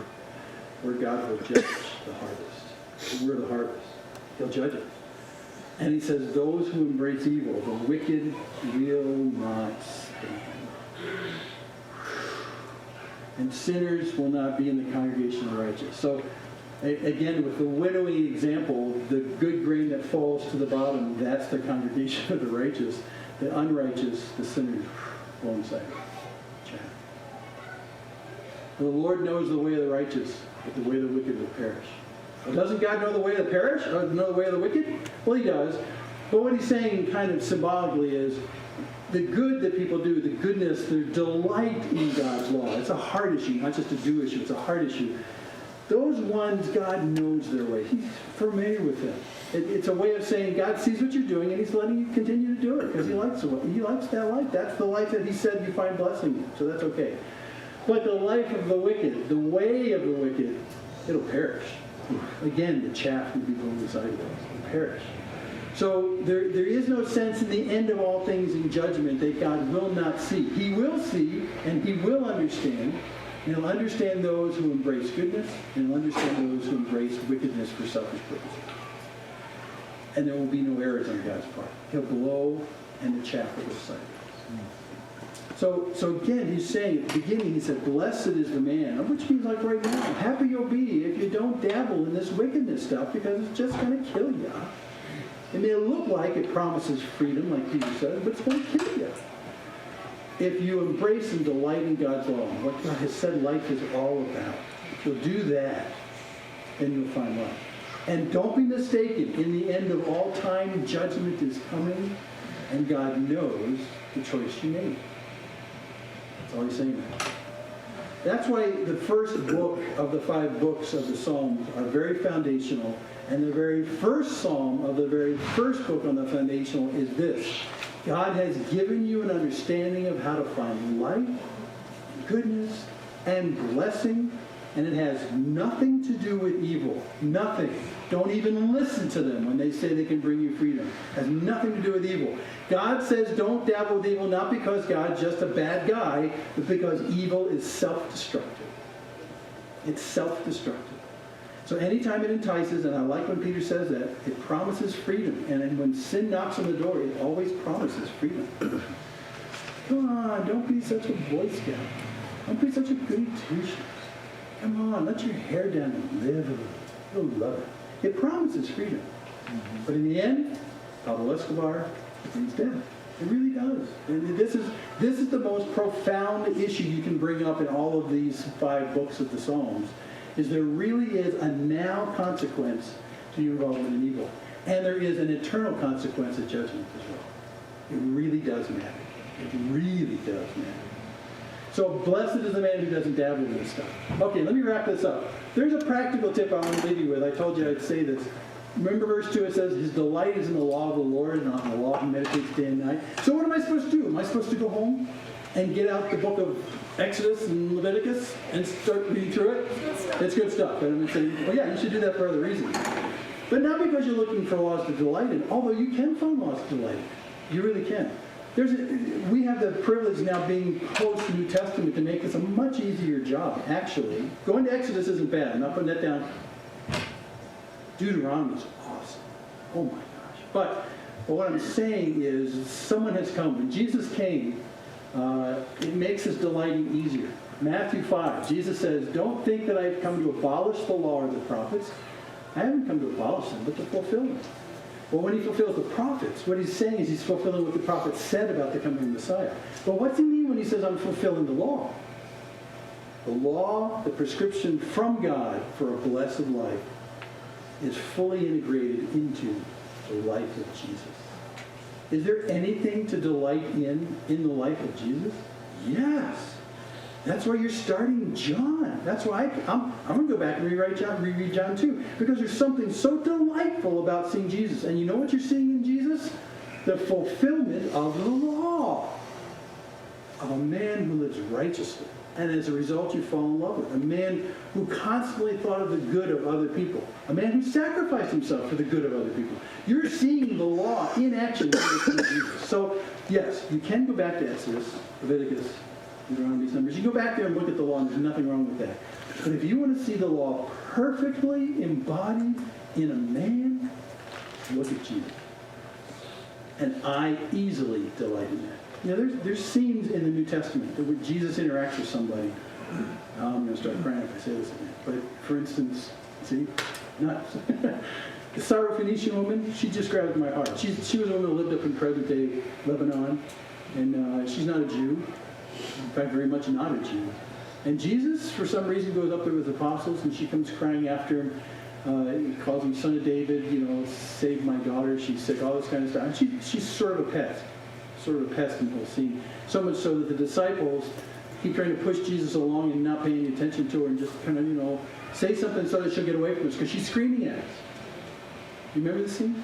S1: where God will judge the harvest. We're the harvest. He'll judge it. And he says, those who embrace evil, the wicked, will not stand. And sinners will not be in the congregation of the righteous. So, again, with the winnowing example, the good grain that falls to the bottom, that's the congregation of the righteous. The unrighteous, the sinners, go inside. The Lord knows the way of the righteous, but the way of the wicked will perish. Well, doesn't God know the way of the perish, or know the way of the wicked? Well, he does. But what he's saying kind of symbolically is the good that people do, the goodness, their delight in God's law. It's a heart issue, not just a do issue. It's a heart issue. Those ones, God knows their way. He's familiar with them. It's a way of saying God sees what you're doing, and he's letting you continue to do it because he likes that life. That's the life that he said you find blessing in. So that's okay. But the life of the wicked, the way of the wicked, it'll perish. Again, the chaff will be going sideways. It'll perish. So there is no sense in the end of all things in judgment that God will not see. He will see, and he will understand. And he'll understand those who embrace goodness, and he'll understand those who embrace wickedness for selfish purposes. And there will be no errors on God's part. He'll blow, and the chaff will go sideways. So again, he's saying at the beginning, he said, blessed is the man, which means like right now, happy you'll be if you don't dabble in this wickedness stuff because it's just going to kill you. It may look like it promises freedom, like Peter said, but it's going to kill you. If you embrace and delight in God's law, what God has said life is all about, if you'll do that, then you'll find life. And don't be mistaken, in the end of all time, judgment is coming, and God knows the choice you made. That's all he's saying. That's why the first book of the 5 books of the Psalms are very foundational, and the very first psalm of the very first book on the foundational is this. God has given you an understanding of how to find life, goodness, and blessing, and it has nothing to do with evil. Nothing. Don't even listen to them when they say they can bring you freedom. It has nothing to do with evil. God says don't dabble with evil, not because God's just a bad guy, but because evil is self-destructive. It's self-destructive. So anytime it entices, and I like when Peter says that, it promises freedom. And then when sin knocks on the door, it always promises freedom. Come on, don't be such a Boy Scout. Don't be such a goody two-shoes. Come on, let your hair down and live a little. You'll love it. It promises freedom. But in the end, Pablo Escobar, he's dead. It really does. And this is the most profound issue you can bring up in all of these 5 books of the Psalms, is there really is a now consequence to your involvement in evil. And there is an eternal consequence of judgment as well. It really does matter. It really does matter. So blessed is the man who doesn't dabble in this stuff. Okay, let me wrap this up. There's a practical tip I want to leave you with. I told you I'd say this. Remember verse 2, it says, his delight is in the law of the Lord, and on the law he meditates day and night. So what am I supposed to do? Am I supposed to go home and get out the book of Exodus and Leviticus and start reading through it? It's good stuff. And I'm going to say, well, yeah, you should do that for other reasons. But not because you're looking for laws to delight in, although you can find laws to delight in. You really can. We have the privilege now being post-New Testament to make this a much easier job, actually. Going to Exodus isn't bad. I'm not putting that down. Deuteronomy is awesome. Oh my gosh. But what I'm saying is someone has come. When Jesus came, it makes his delighting easier. Matthew 5, Jesus says, don't think that I've come to abolish the law or the prophets. I haven't come to abolish them, but to fulfill them. Well, when he fulfills the prophets, what he's saying is he's fulfilling what the prophets said about the coming Messiah. But what's he mean when he says I'm fulfilling the law? The law, the prescription from God for a blessed life, is fully integrated into the life of Jesus. Is there anything to delight in the life of Jesus? Yes. That's why you're starting John. That's why I'm going to go back and reread John 2. Because there's something so delightful about seeing Jesus. And you know what you're seeing in Jesus? The fulfillment of the law. Of a man who lives righteously. And as a result, you fall in love with. A man who constantly thought of the good of other people. A man who sacrificed himself for the good of other people. You're seeing the law in action when you see Jesus. So, yes, you can go back to Exodus, Leviticus, Deuteronomy's numbers. You go back there and look at the law, and there's nothing wrong with that. But if you want to see the law perfectly embodied in a man, look at Jesus. And I easily delight in that. You know, there's scenes in the New Testament where Jesus interacts with somebody. I'm going to start crying if I say this again. But for instance, see, nuts. The Syrophoenician woman, she just grabbed my heart. She was a woman who lived up in present-day Lebanon, and she's not a Jew. In fact, very much not a Jew. And Jesus, for some reason, goes up there with the apostles, and she comes crying after him. He calls him son of David, save my daughter, she's sick, all this kind of stuff. And she's sort of a pest in the whole scene. So much so that the disciples keep trying to push Jesus along and not paying any attention to her and just kind of, say something so that she'll get away from us, because she's screaming at us. You remember the scene?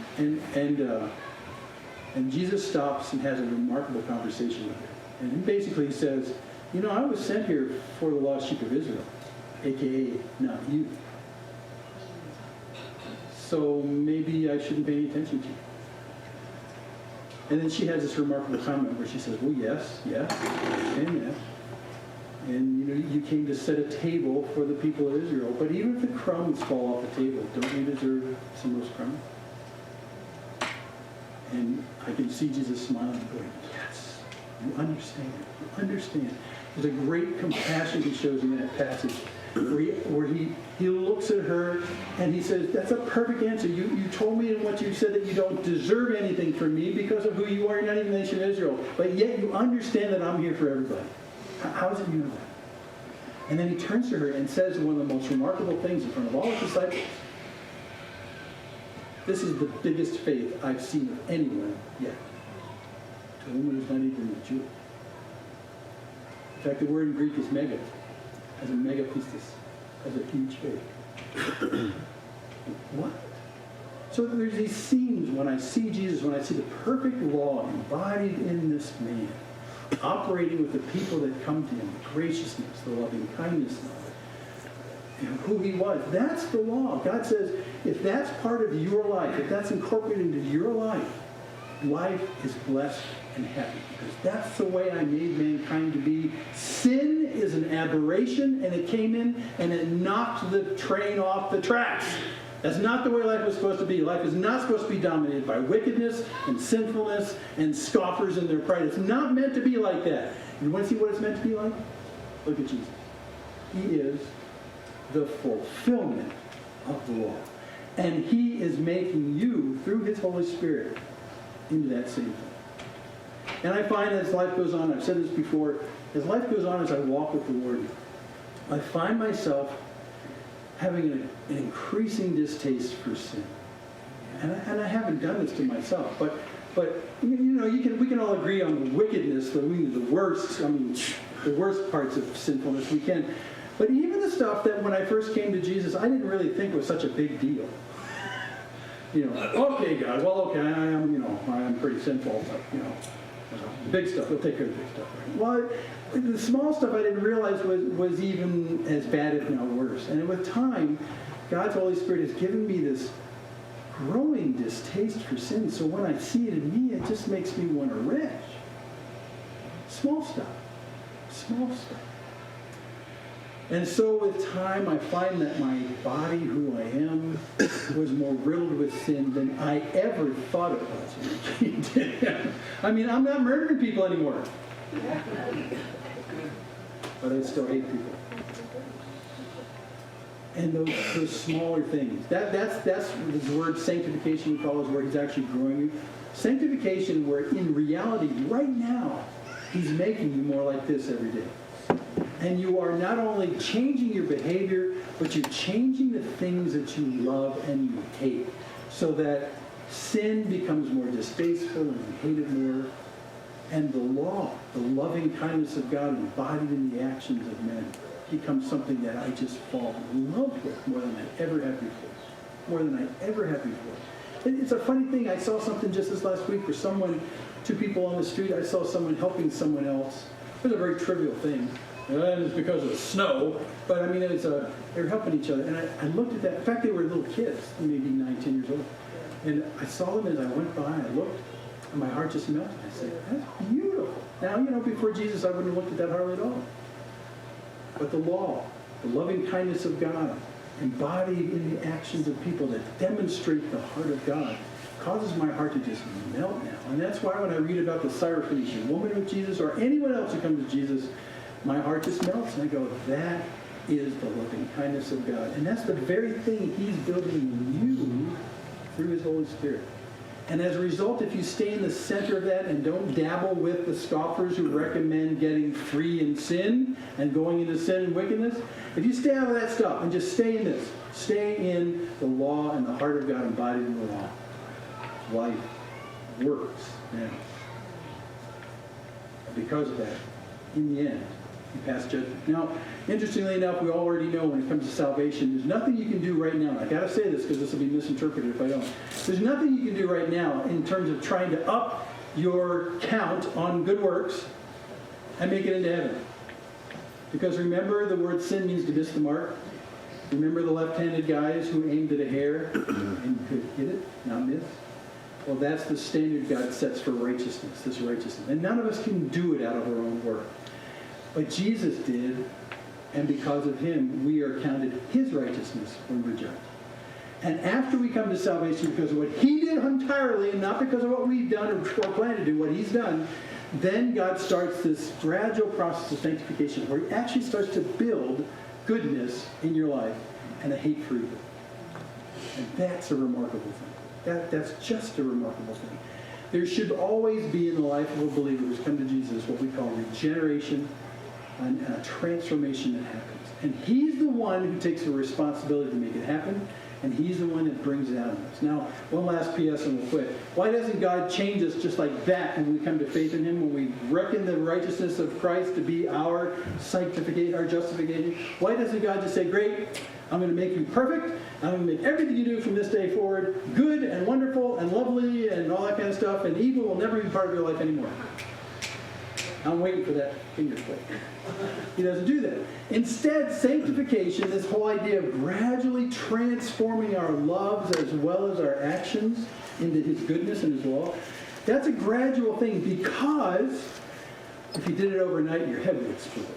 S1: And Jesus stops and has a remarkable conversation with her. And he basically says, I was sent here for the lost sheep of Israel, a.k.a. not you. So maybe I shouldn't pay any attention to you. And then she has this remarkable comment where she says, well, yes, and yes. And, you came to set a table for the people of Israel. But even if the crumbs fall off the table, don't you deserve some of those crumbs? And I can see Jesus smiling and going, yes, you understand. There's a great compassion he shows in that passage where he looks at her and he says, that's a perfect answer. You told me in what you said that you don't deserve anything from me because of who you are. You're not even the nation of Israel. But yet you understand that I'm here for everybody. How is it you know that? And then he turns to her and says one of the most remarkable things in front of all his disciples. This is the biggest faith I've seen of anyone yet. To a woman who's not even a Jew. In fact, the word in Greek is mega. As a megapistis. As a huge faith. What? So there's these scenes when I see Jesus, when I see the perfect law embodied in this man, operating with the people that come to him, the graciousness, the loving kindness, who he was. That's the law. God says, if that's part of your life, if that's incorporated into your life, life is blessed and happy. Because that's the way I made mankind to be. Sin is an aberration, and it came in and it knocked the train off the tracks. That's not the way life was supposed to be. Life is not supposed to be dominated by wickedness and sinfulness and scoffers in their pride. It's not meant to be like that. You want to see what it's meant to be like? Look at Jesus. He is the fulfillment of the law. And he is making you, through his Holy Spirit, into that same thing. And I find as life goes on, I've said this before, as life goes on, as I walk with the Lord, I find myself having an increasing distaste for sin. And I haven't done this to myself, but we can all agree on the wickedness, the worst parts of sinfulness we can. But even the stuff that when I first came to Jesus, I didn't really think was such a big deal. Okay, God, I'm pretty sinful, but, the big stuff, we'll take care of the big stuff. Right? Well, the small stuff I didn't realize was even as bad, if not worse. And with time, God's Holy Spirit has given me this growing distaste for sin. So when I see it in me, it just makes me want to retch. Small stuff. And so with time, I find that my body, who I am, was more riddled with sin than I ever thought it was. I'm not murdering people anymore. But I still hate people. And those smaller things. That's the word sanctification we call is where he's actually growing you. Sanctification where in reality, right now, he's making you more like this every day. And you are not only changing your behavior, but you're changing the things that you love and you hate. So that sin becomes more distasteful and you hate it more. And the law, the loving kindness of God embodied in the actions of men, becomes something that I just fall in love with more than I ever have before. It's a funny thing. I saw something just this last week where two people on the street, I saw someone helping someone else. It was a very trivial thing. And it's because of the snow, but they were helping each other. And I looked at that. In fact, they were little kids, maybe 9, 10 years old. And I saw them as I went by. I looked, and my heart just melted. I said, that's beautiful. Now, before Jesus, I wouldn't have looked at that hardly at all. But the law, the loving kindness of God, embodied in the actions of people that demonstrate the heart of God, causes my heart to just melt now. And that's why when I read about the Syrophoenician woman with Jesus, or anyone else who comes to Jesus, my heart just melts. And I go, that is the loving kindness of God. And that's the very thing he's building in you through his Holy Spirit. And as a result, if you stay in the center of that and don't dabble with the scoffers who recommend getting free in sin and going into sin and wickedness, if you stay out of that stuff and just stay in this, stay in the law and the heart of God embodied in the law, life works now. And because of that, in the end, you pass judgment. Now, interestingly enough, we already know when it comes to salvation, there's nothing you can do right now. I got to say this because this will be misinterpreted if I don't. There's nothing you can do right now in terms of trying to up your count on good works and make it into heaven. Because remember, the word sin means to miss the mark. Remember the left-handed guys who aimed at a hair and could hit it, not miss? Well, that's the standard God sets for righteousness, this righteousness. And none of us can do it out of our own work. But Jesus did, and because of him, we are counted his righteousness when we're judged. And after we come to salvation because of what he did entirely, and not because of what we've done or plan to do, what he's done, then God starts this gradual process of sanctification where he actually starts to build goodness in your life and a hate for evil. And that's a remarkable thing. That's just a remarkable thing. There should always be in the life of a believer who's come to Jesus what we call regeneration and a transformation that happens. And he's the one who takes the responsibility to make it happen, and he's the one that brings it out of us. Now, one last PS and we'll quit. Why doesn't God change us just like that when we come to faith in him, when we reckon the righteousness of Christ to be our sanctification, our justification? Why doesn't God just say, great, I'm going to make you perfect, I'm going to make everything you do from this day forward good and wonderful and lovely and all that kind of stuff, and evil will never be part of your life anymore? I'm waiting for that finger click. He doesn't do that. Instead, sanctification, this whole idea of gradually transforming our loves as well as our actions into his goodness and his law, that's a gradual thing because if you did it overnight, your head would explode.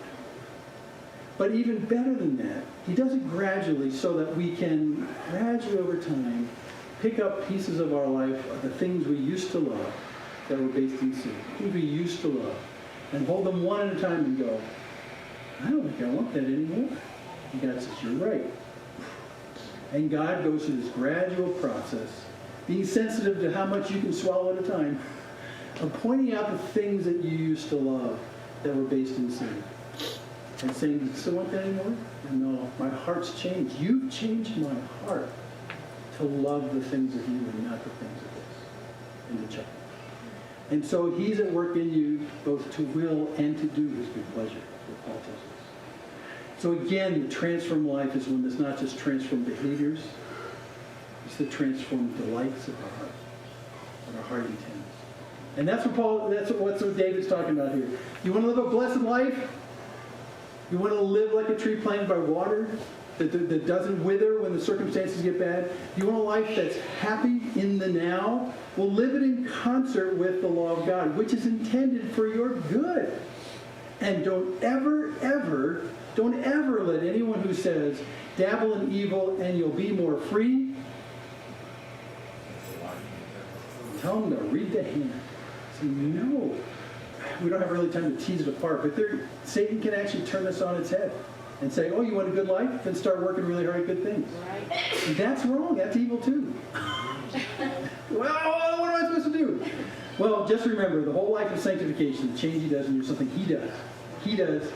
S1: But even better than that, he does it gradually so that we can gradually over time pick up pieces of our life, of the things we used to love that were based in sin, things we used to love, and hold them one at a time and go, I don't think I want that anymore. And God says, you're right. And God goes through this gradual process, being sensitive to how much you can swallow at a time, of pointing out the things that you used to love that were based in sin. And saying, do you still want that anymore? No, my heart's changed. You've changed my heart to love the things of you and not the things of this. And to check. And so he's at work in you both to will and to do his good pleasure, what Paul tells us. So again, the transformed life is one that's not just transformed behaviors, it's the transformed delights of our heart, what our heart intends. And that's what David's talking about here. You want to live a blessed life? You want to live like a tree planted by water that doesn't wither when the circumstances get bad? You want a life that's happy in the now? Well, live it in concert with the law of God, which is intended for your good. And don't ever let anyone who says, dabble in evil and you'll be more free, tell them to read the hand. Say, no. We don't have really time to tease it apart, but Satan can actually turn this on its head and say, oh, you want a good life? Then start working really hard at good things. Right. And that's wrong. That's evil too. Well, what am I supposed to do? Well, just remember, the whole life of sanctification, the change he does, and there's something he does. He does.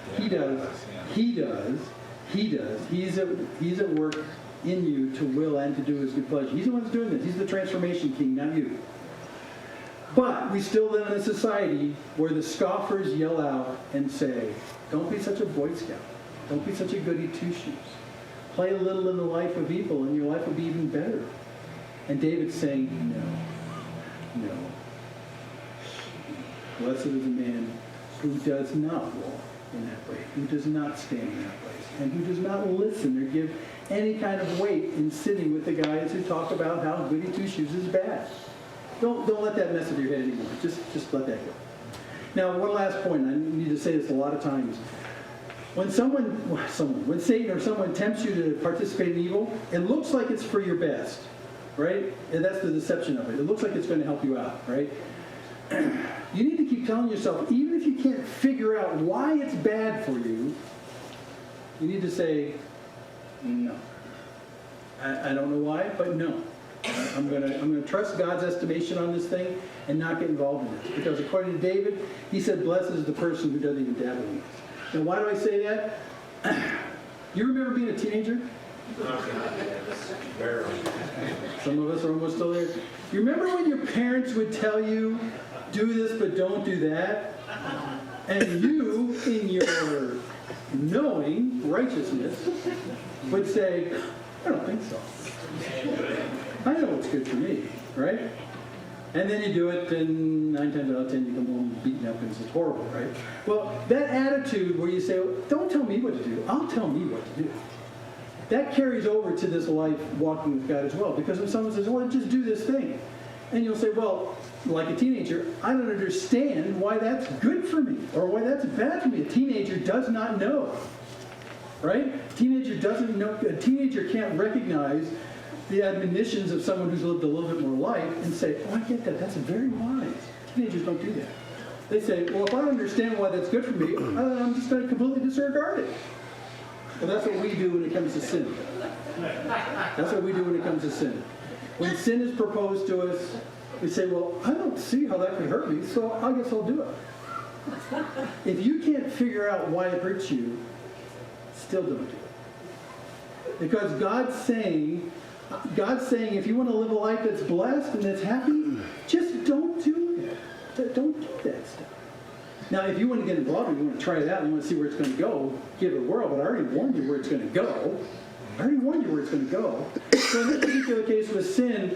S1: He's at work in you to will and to do his good pleasure. He's the one that's doing this. He's the transformation king, not you. But we still live in a society where the scoffers yell out and say, don't be such a Boy Scout. Don't be such a goody two-shoes. Play a little in the life of evil and your life will be even better. And David's saying, no. Blessed is a man who does not walk in that way, who does not stand in that place, and who does not listen or give any kind of weight in sitting with the guys who talk about how goody two-shoes is bad. Don't let that mess with your head anymore. Just let that go. Now, one last point. I need to say this a lot of times. When when Satan or someone tempts you to participate in evil, it looks like it's for your best, right? And that's the deception of it. It looks like it's going to help you out, right? You need to keep telling yourself, even if you can't figure out why it's bad for you, you need to say, no. I don't know why, but no. I'm gonna trust God's estimation on this thing and not get involved in this. Because according to David, he said, blessed is the person who doesn't even dabble in this. Now, why do I say that? You remember being a teenager? Some of us are almost still there. You remember when your parents would tell you, do this but don't do that? And you, in your knowing righteousness, would say, I don't think so. I know what's good for me, right? And then you do it, and 9 times out of 10 you come home beaten up and it's horrible, right? Well, that attitude where you say, don't tell me what to do, I'll tell me what to do. That carries over to this life walking with God as well. Because when someone says, well, just do this thing. And you'll say, well, like a teenager, I don't understand why that's good for me or why that's bad for me. A teenager does not know, right? A teenager doesn't know. A teenager can't recognize the admonitions of someone who's lived a little bit more life and say, oh, I get that. That's very wise. Teenagers don't do that. They say, well, if I don't understand why that's good for me, I'm just going to completely disregard it. Well, that's what we do when it comes to sin. That's what we do when it comes to sin. When sin is proposed to us, we say, well, I don't see how that could hurt me, so I guess I'll do it. If you can't figure out why it hurts you, still don't do it. Because God's saying, if you want to live a life that's blessed and that's happy, just don't do it. Don't do that stuff. Now, if you want to get involved and you want to try it out and you want to see where it's going to go, give it a whirl, but I already warned you where it's going to go. So in this particular case with sin,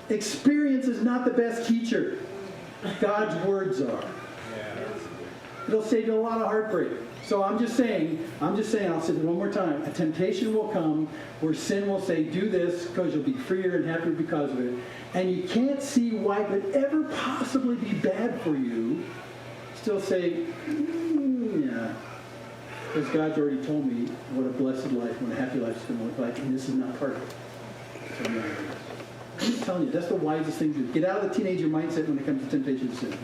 S1: experience is not the best teacher. God's words are. It'll save you a lot of heartbreak. So I'm just saying, I'll say it one more time. A temptation will come where sin will say, do this because you'll be freer and happier because of it. And you can't see why it could ever possibly be bad for you. Still say, yeah. Because God's already told me what a blessed life, what a happy life is going to look like, and this is not part of it. So I'm not doing this. I'm just telling you, that's the wisest thing to do. Get out of the teenager mindset when it comes to temptation to sin.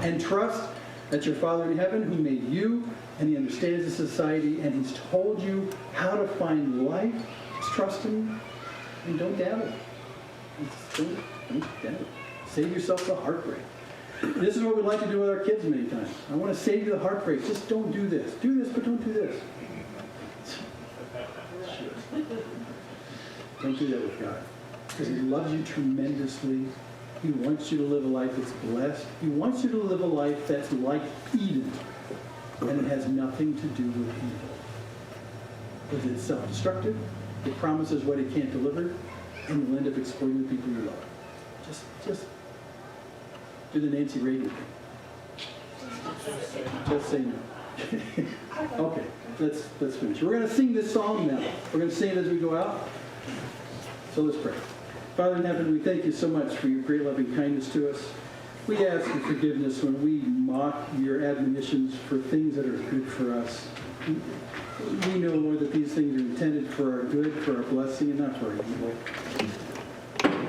S1: And trust that your Father in heaven, who made you, and he understands the society, and he's told you how to find life. Just trust him, and don't dabble. Just don't dabble. Save yourself the heartbreak. This is what we like to do with our kids many times. I want to save you the heartbreak. Just don't do this. Do this, but don't do this. Don't do that with God. Because he loves you tremendously. He wants you to live a life that's blessed. He wants you to live a life that's like Eden. And it has nothing to do with evil. Because it's self-destructive. It promises what it can't deliver. And you'll end up exploiting the people you love. Just do the Nancy Reagan thing. Just say no. Okay, let's finish. We're going to sing this song now. We're going to sing it as we go out. So let's pray. Father in heaven, we thank you so much for your great loving kindness to us. We ask for forgiveness when we mock your admonitions for things that are good for us. We know, Lord, that these things are intended for our good, for our blessing, and not for our evil.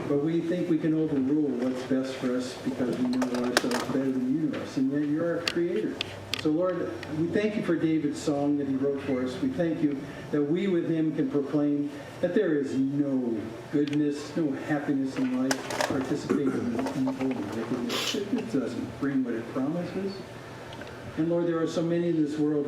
S1: But we think we can overrule what's best for us because we know ourselves better than you know us, and yet you're our creator. So, Lord, we thank you for David's song that he wrote for us. We thank you that we with him can proclaim that there is no goodness, no happiness in life participating in evil and wickedness. It doesn't bring what it promises. And Lord, there are so many in this world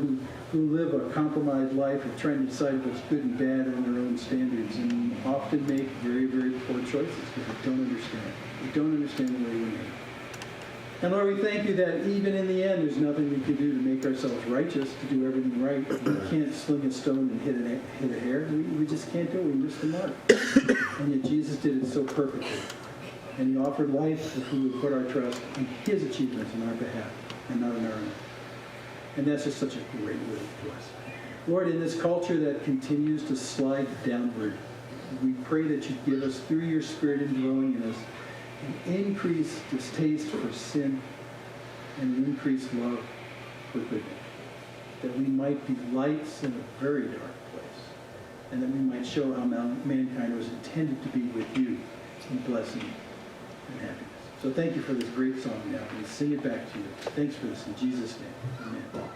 S1: who live a compromised life of trying to decide what's good and bad on their own standards and often make very, very poor choices because they don't understand. They don't understand the way we make. And Lord, we thank you that even in the end, there's nothing we can do to make ourselves righteous, to do everything right. We can't sling a stone and hit a hair. We just can't do it. We miss the mark. And yet Jesus did it so perfectly. And he offered life if we would put our trust in his achievements on our behalf and not in our own. And that's just such a great way to us. Lord, in this culture that continues to slide downward, we pray that you give us, through your Spirit indwelling in us, an increased distaste for sin, and an increased love for good men, that we might be lights in a very dark place, and that we might show how mankind was intended to be with you in blessing and happiness. So thank you for this great song now, and sing it back to you. Thanks for this in Jesus' name. Amen.